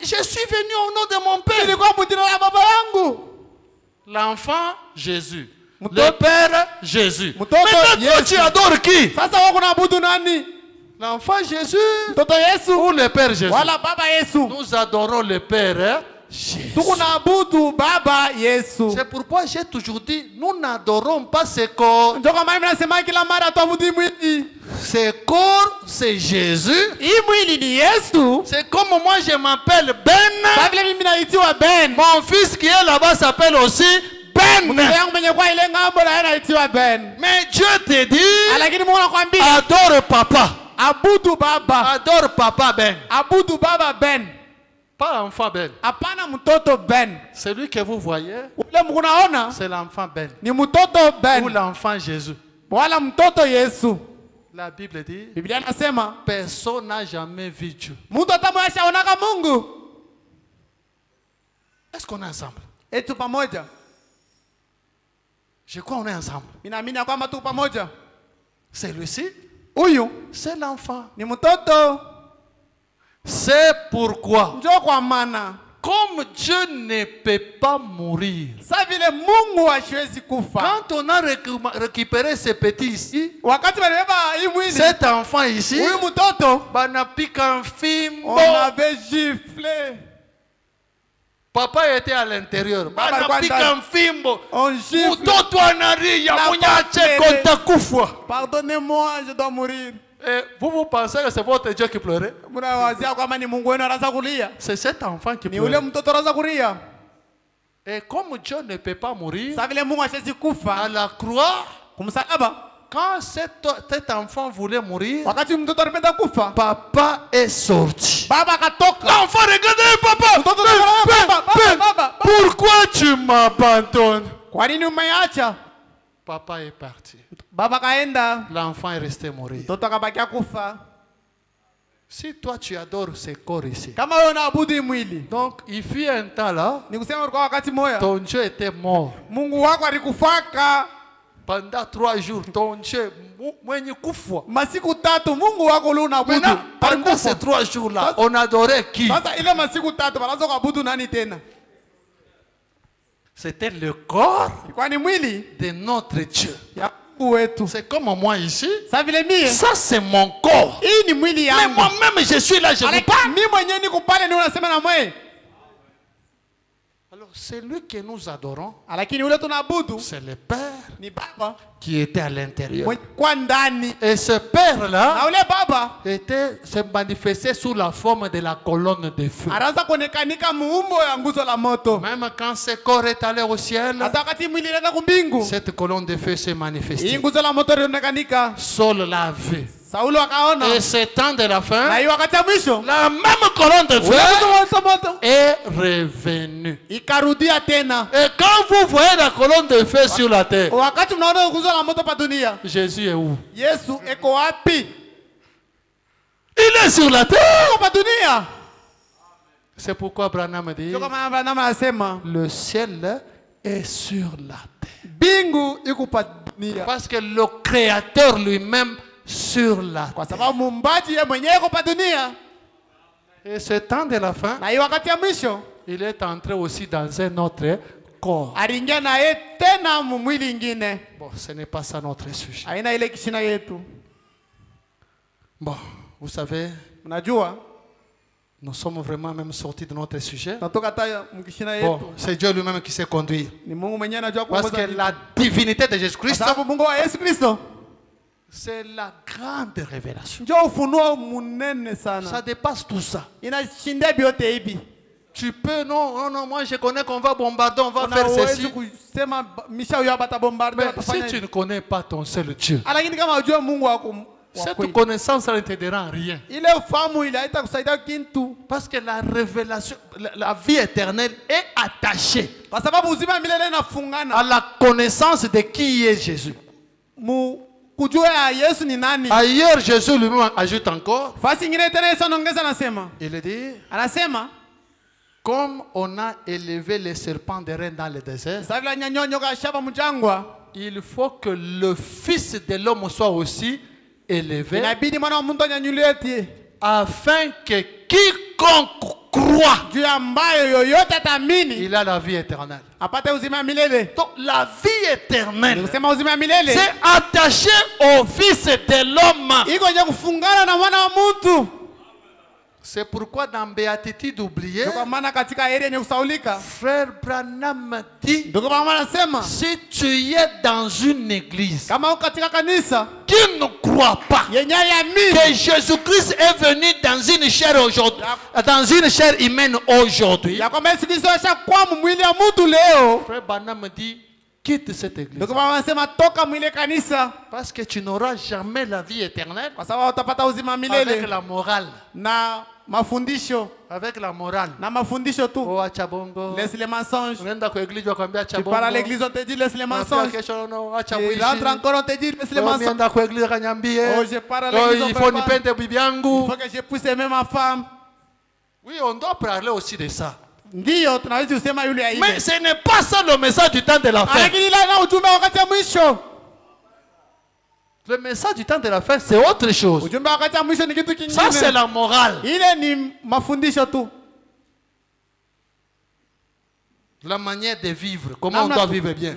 je suis venu au nom de mon père. L'enfant, Jésus. Le père, Jésus. Mais toi, tu adores qui? L'enfant Jésus ou le père Jésus? Nous adorons le père Jésus. C'est pourquoi j'ai toujours dit, nous n'adorons pas ce corps. Ce corps, c'est Jésus. C'est comme moi je m'appelle Ben. Mon fils qui est là-bas s'appelle aussi Ben. Mais Dieu te dit, adore papa. Adore papa Ben. Pas l'enfant Ben. Celui que vous voyez, c'est l'enfant Ben. Ou l'enfant Jésus. La Bible dit, personne n'a jamais vu Dieu. Est-ce qu'on est ensemble? Je crois qu'on est ensemble. Celui-ci, c'est l'enfant. C'est pourquoi, comme Dieu ne peut pas mourir, quand on a récupéré ce petit ici, cet enfant ici, on avait giflé. Papa était à l'intérieur. Pardonnez-moi, je dois mourir. Et vous pensez que c'est votre Dieu qui pleurait? C'est cet enfant qui pleurait. Et comme Dieu ne peut pas mourir, à la croix, quand cet enfant voulait mourir, papa est sorti. L'enfant regardait, papa, pourquoi tu m'abandonnes? Papa est parti. L'enfant est resté mourir. Si toi tu adores ce corps ici, donc il fut un temps là, ton Dieu était mort. Pendant 3 jours, ton Dieu, maintenant, pendant ces 3 jours-là, on adorait qui? C'était le corps de notre Dieu. C'est comme moi ici. Ça c'est mon corps. Mais moi-même je suis là, je vous parle. Alors c'est lui que nous adorons. C'est le Père qui était à l'intérieur. Et ce Père-là se manifestait sous la forme de la colonne de feu. Même quand ce corps est allé au ciel, cette colonne de feu s'est manifestée. Saul l'a vu. Et ce temps de la fin, la même colonne de feu est revenue. Et quand vous voyez la colonne de feu sur la terre, Jésus est où? Il est sur la terre. C'est pourquoi Branham dit, le ciel est sur la terre. Parce que le Créateur lui-même sur la terre. Et ce temps de la fin, il est entré aussi dans un autre corps. Bon, ce n'est pas ça notre sujet. Bon, vous savez, nous sommes vraiment même sortis de notre sujet. Bon, c'est Dieu lui-même qui s'est conduit. Parce que la divinité de Jésus-Christ, c'est la grande révélation. Ça dépasse tout ça. Tu peux, non, moi je connais qu'on va bombarder, on va faire ceci. Mais si tu ne connais pas ton seul Dieu, cette connaissance ne t'aidera en rien. Parce que la révélation, la vie éternelle est attachée à la connaissance de qui est Jésus. Ailleurs, Jésus lui-même ajoute encore. Il dit, comme on a élevé les serpents de reine dans le désert, il faut que le Fils de l'homme soit aussi élevé, afin que quiconque croit, il a la vie éternelle. Donc la vie éternelle, c'est attaché au Fils de l'homme. C'est pourquoi dans Béatitude oubliée, Frère Branham dit, si tu es dans une église qui ne croit pas que Jésus-Christ est venu dans une chair aujourd'hui, dans une chair humaine aujourd'hui, Frère Branham dit, quitte cette église. Parce que tu n'auras jamais la vie éternelle avec la morale. Avec la morale. Oh, laisse les mensonges. Tu pars à l'église, on te dit laisse les mensonges. Il rentre encore, on te dit laisse les mensonges. Oh, je pars à l'église, il faut que je puisse aimer ma femme. Oui, on doit parler aussi de ça. Mais ce n'est pas ça le message du temps de la fin. Le message du temps de la fin, c'est autre chose. Ça, c'est la morale. La manière de vivre, comment on doit vivre bien.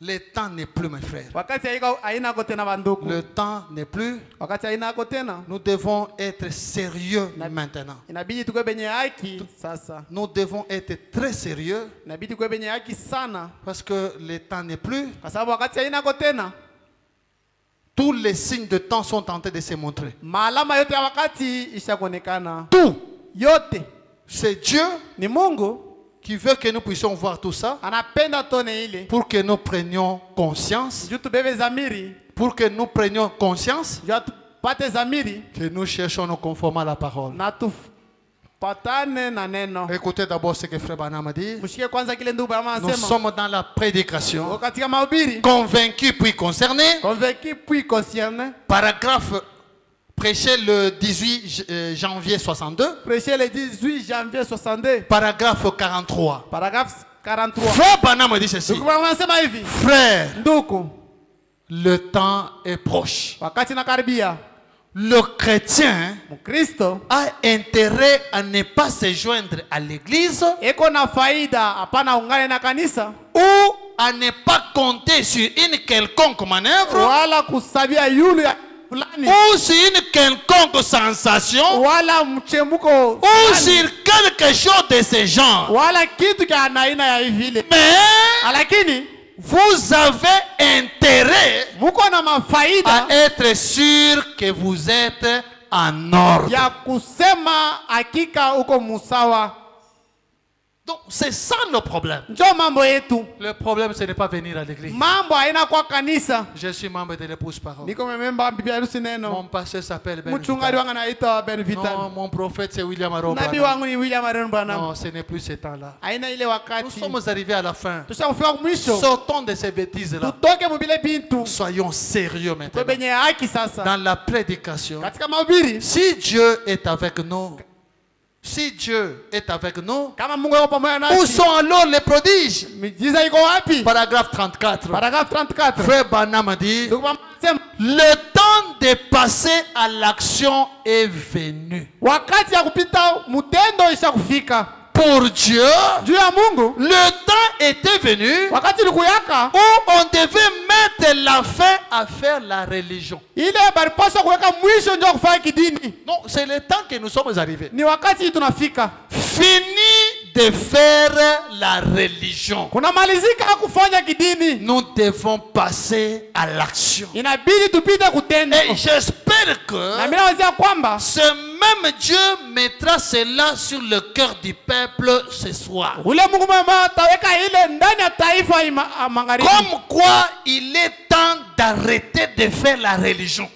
Le temps n'est plus, mes frères. Le temps n'est plus. Nous devons être sérieux maintenant. Nous devons être très sérieux. Parce que le temps n'est plus. Tous les signes de temps sont en train de se montrer. Tout. C'est Dieu qui veut que nous puissions voir tout ça pour que nous prenions conscience, pour que nous prenions conscience que nous cherchons nous conformer à la parole. Écoutez d'abord ce que Frère Branham dit. Nous sommes dans la prédication, convaincus puis concernés. Paragraphe prêché le 18 janvier 62. Prêché le 18 janvier 62. Paragraphe 43. Paragraphe 43. Frère Branham dit ceci. Frère, le temps est proche. Le chrétien a intérêt à ne pas se joindre à l'église ou à ne pas compter sur une quelconque manœuvre ou sur une quelconque sensation ou sur quelque chose de ce genre. Mais vous avez intérêt à être sûr que vous êtes en ordre. Donc c'est ça le problème. Le problème, ce n'est pas venir à l'église. Je suis membre de l'épouse parole. Mon pasteur s'appelle Ben Vital. Non, mon prophète c'est William Aron. Non, ce n'est plus ce temps-là. Nous sommes arrivés à la fin. Sortons de ces bêtises-là. Soyons sérieux maintenant. Dans la prédication. Si Dieu est avec nous, si Dieu est avec nous, où sont alors les prodiges? Paragraphe 34. Frère Branham dit, le temps de passer à l'action est venu. Pour Dieu, le temps était venu où on devait mettre la fin à faire la religion. Non, c'est le temps que nous sommes arrivés. Fini de faire la religion. Nous devons passer à l'action. Et j'espère que ce même Dieu mettra cela sur le cœur du peuple ce soir. Comme quoi il est temps d'arrêter de faire la religion.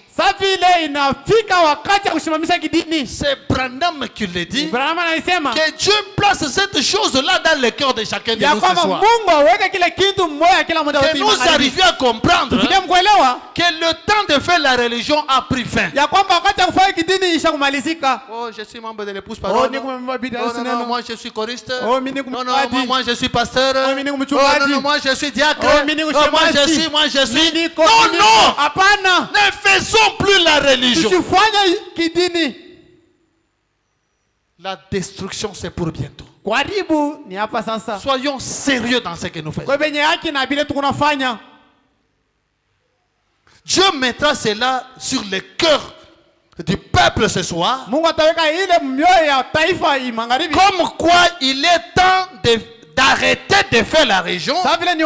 C'est Branham qui le dit. Que Dieu place cette chose-là dans le cœur de chacun de nous ce soir. Que nous arrivions à comprendre que le temps de faire la religion a pris fin. Oh, je suis membre de l'épouse parole. Non, moi je suis choriste. Non, moi je suis pasteur. Non, moi je suis diacre. Moi je suis. Non. Ne faisons plus la religion. La destruction c'est pour bientôt. Soyons sérieux dans ce que nous faisons. Dieu mettra cela sur le cœur du peuple ce soir. Comme quoi il est temps d'arrêter de faire la religion. Arrêtez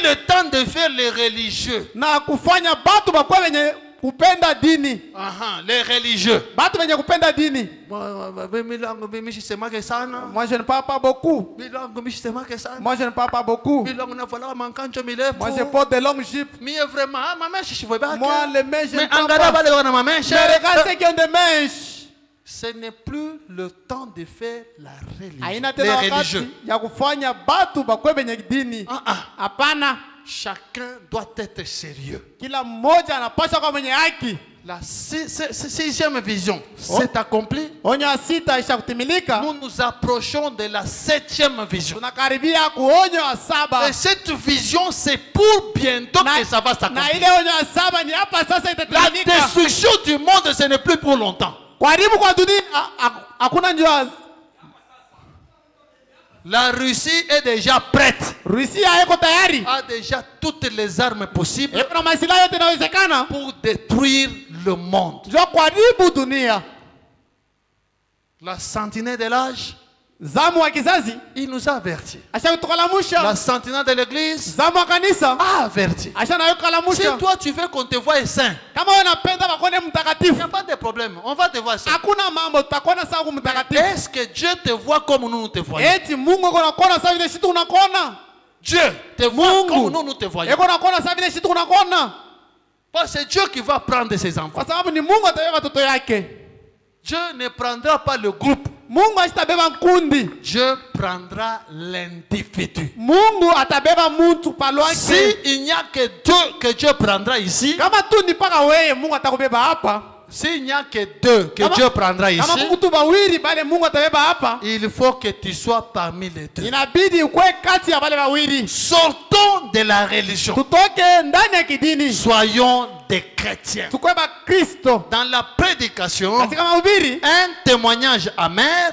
le temps de faire les religieux. Les religieux. Moi je ne parle pas beaucoup. Moi je ne parle pas beaucoup. Moi je porte des longues jupes. Moi les mèches je ne parle pas. Mais regarde ceux qui ont des mèches. Ce n'est plus le temps de faire la religion. Les religieux. Chacun doit être sérieux. La sixième vision s'est accomplie. Nous nous approchons de la septième vision. Et cette vision, c'est pour bientôt que ça va s'accomplir. La destruction du monde, ce n'est plus pour longtemps. La Russie est déjà prête. A déjà toutes les armes possibles pour détruire le monde. La sentinelle de l'âge, il nous a averti. La sentinelle de l'église a averti. Si toi tu veux qu'on te voie saint, il n'y a pas de problème. On va te voir saint. Est-ce que Dieu te voit comme nous te voyons? Dieu te voit comme nous te voyons. Parce que c'est Dieu qui va prendre ses enfants. Dieu ne prendra pas le groupe. Dieu prendra l'individu. Si il n'y a que deux que Dieu prendra ici, s'il n'y a que deux que Dieu prendra ici, il faut que tu sois parmi les deux. Sortons de la religion. Soyons des chrétiens. Dans la prédication, un témoignage amer.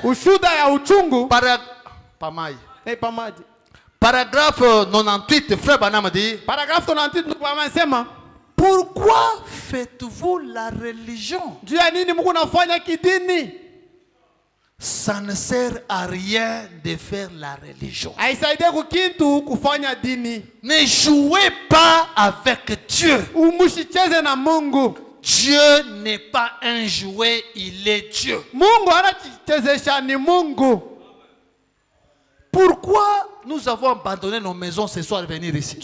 Paragraphe 98, frère Banam dit. Pourquoi faites-vous la religion? Ça ne sert à rien de faire la religion. Ne jouez pas avec Dieu. Dieu n'est pas un jouet, il est Dieu. Pourquoi nous avons abandonné nos maisons ce soir et venir ici?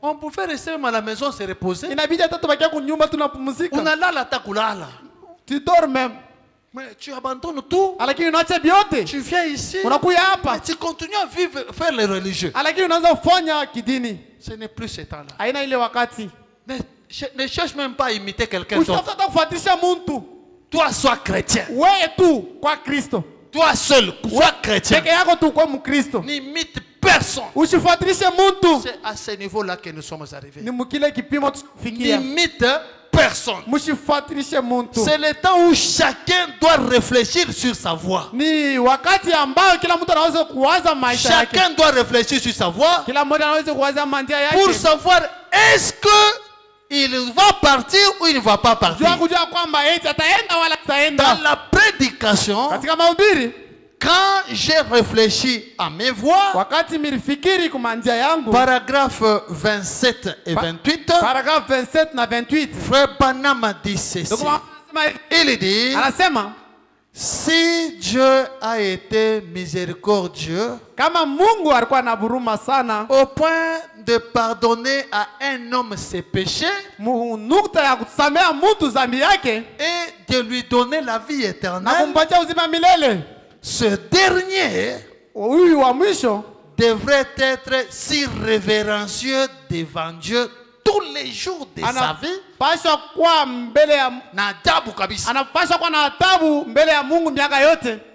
On pouvait rester même à la maison se reposer. On a là la takulala. Tu dors même. Mais tu abandonnes tout. Tu viens ici. Mais tu continues à vivre, faire les religieux. Ce n'est plus ce temps-là. Ne cherche même pas à imiter quelqu'un d'autre. Toi, sois chrétien. Toi seul, sois chrétien. N'imite personne. C'est à ce niveau-là que nous sommes arrivés. N'imite personne. C'est le temps où chacun doit réfléchir sur sa voie. Chacun doit réfléchir sur sa voie pour savoir est-ce que il va partir ou il ne va pas partir. Dans la prédication, quand j'ai réfléchi à mes voix, paragraphe 27 et 28, frère Banam a dit ceci. Il dit, si Dieu a été miséricordieux au point de pardonner à un homme ses péchés et de lui donner la vie éternelle, ce dernier devrait être si révérencieux devant Dieu tous les jours de sa vie.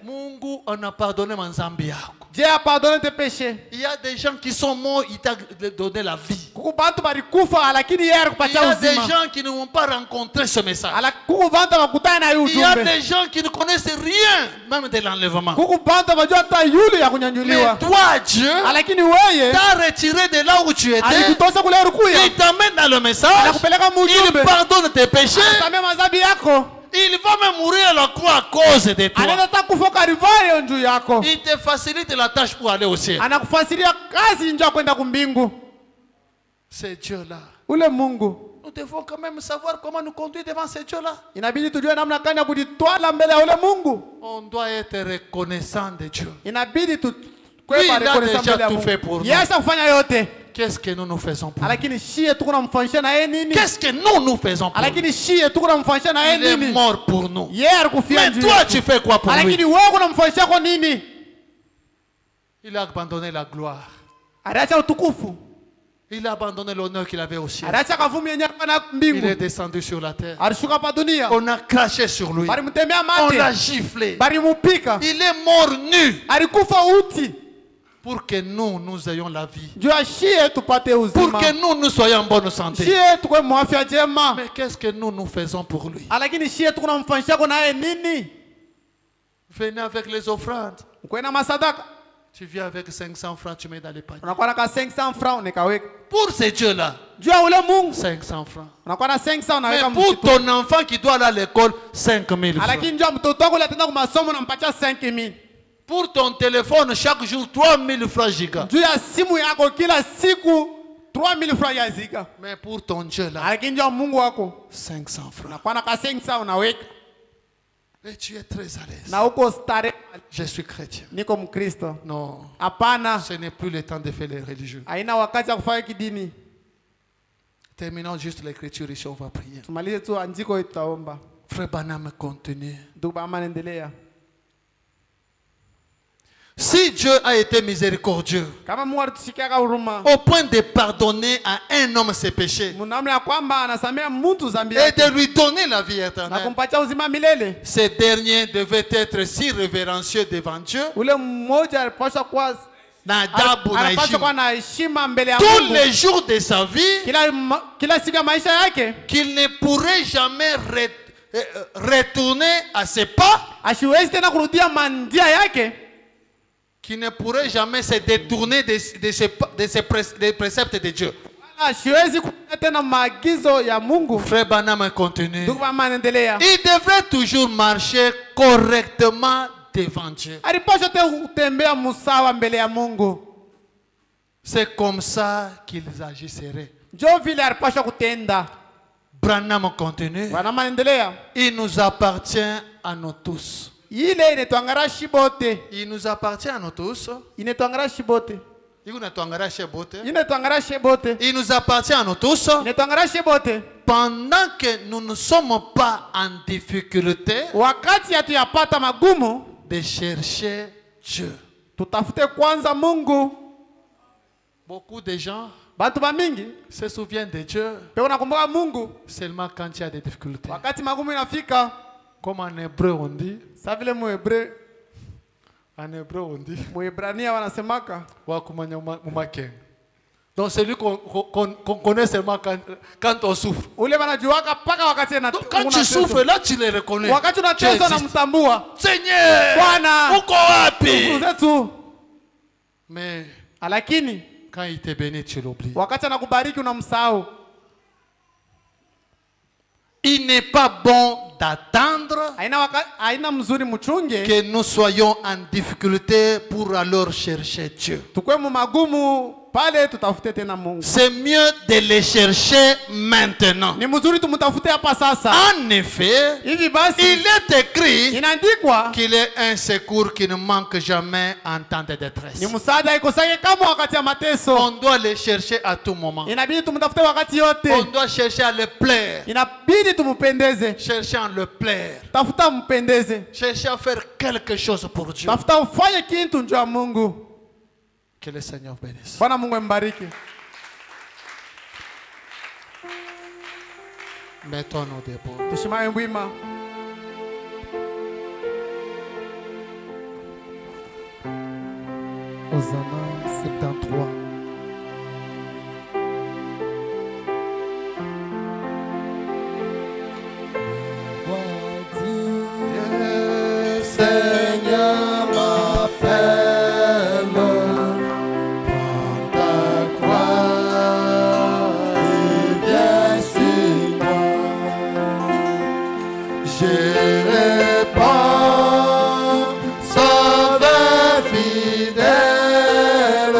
Mungu a pardonné manzambi yako. Dieu a pardonné tes péchés. Il y a des gens qui sont morts, il t'a donné la vie. Il y a des gens qui ne vont pas rencontrer ce message. Il y a des gens qui ne connaissent rien, même de l'enlèvement. Mais toi, Dieu, t'as retiré de là où tu étais. Il t'amène dans le message. Il pardonne tes péchés. Il va même mourir à la croix à cause de toi. Il te facilite la tâche pour aller au ciel. C'est Dieu-là. Nous devons quand même savoir comment nous conduire devant ce Dieu-là. On doit être reconnaissant de Dieu. Il a déjà tout fait pour nous. Qu'est-ce que nous faisons pour lui? Qu'est-ce que nous faisons pour lui? Il est mort pour nous. Mais toi, tu fais quoi pour lui? Il a abandonné la gloire. Il a abandonné l'honneur qu'il avait au ciel. Il est descendu sur la terre. On a craché sur lui. On l'a giflé. Il est mort nu Pour que nous ayons la vie. Pour que nous soyons en bonne santé. Mais qu'est-ce que nous faisons pour lui? Venez avec les offrandes. Tu viens avec 500 francs, tu mets dans les paniers. Pour ces dieux-là, 500 francs. Mais pour ton enfant qui doit aller à l'école, 5 000 francs. Pour ton téléphone, chaque jour, 3 000 francs giga. Mais pour ton Dieu là, 500 francs. Et tu es très à l'aise. Je suis chrétien. Non. Ce n'est plus le temps de faire les religieux. Terminons juste l'écriture ici, on va prier. Frère Branham continue. Si Dieu a été miséricordieux au point de pardonner à un homme ses péchés et de lui donner la vie éternelle, ce dernier devait être si révérencieux devant Dieu tous les jours de sa vie qu'il ne pourrait jamais retourner à ses pas, qui ne pourrait jamais se détourner des préceptes de Dieu. Frère Branham continue. Il devrait toujours marcher correctement devant Dieu. C'est comme ça qu'ils agisseraient. Branham continue. Il nous appartient à nous tous. Il nous appartient à nous tous. Il nous appartient à nous tous. Pendant que nous ne sommes pas en difficulté de chercher Dieu. Beaucoup de gens se souviennent de Dieu seulement quand il y a des difficultés. Comme en hébreu on dit. En hébreu on dit. Donc c'est lui qu'on connaît seulement quand on souffre. Donc, quand tu souffres là tu le reconnais. Seigneur, mais quand il te bénit tu l'oublies. Il n'est pas bon d'attendre que nous soyons en difficulté pour alors chercher Dieu. C'est mieux de les chercher maintenant. En effet, il est écrit qu'il est un secours qui ne manque jamais en temps de détresse. On doit les chercher à tout moment. On doit chercher à le plaire. Chercher à le plaire. Chercher à faire quelque chose pour Dieu. Que le Seigneur bénisse. Mettons-nous debout. Hosanna 73. Seigneur m'appelle. Sauveur fidèle,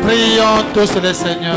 Prions tous le Seigneur.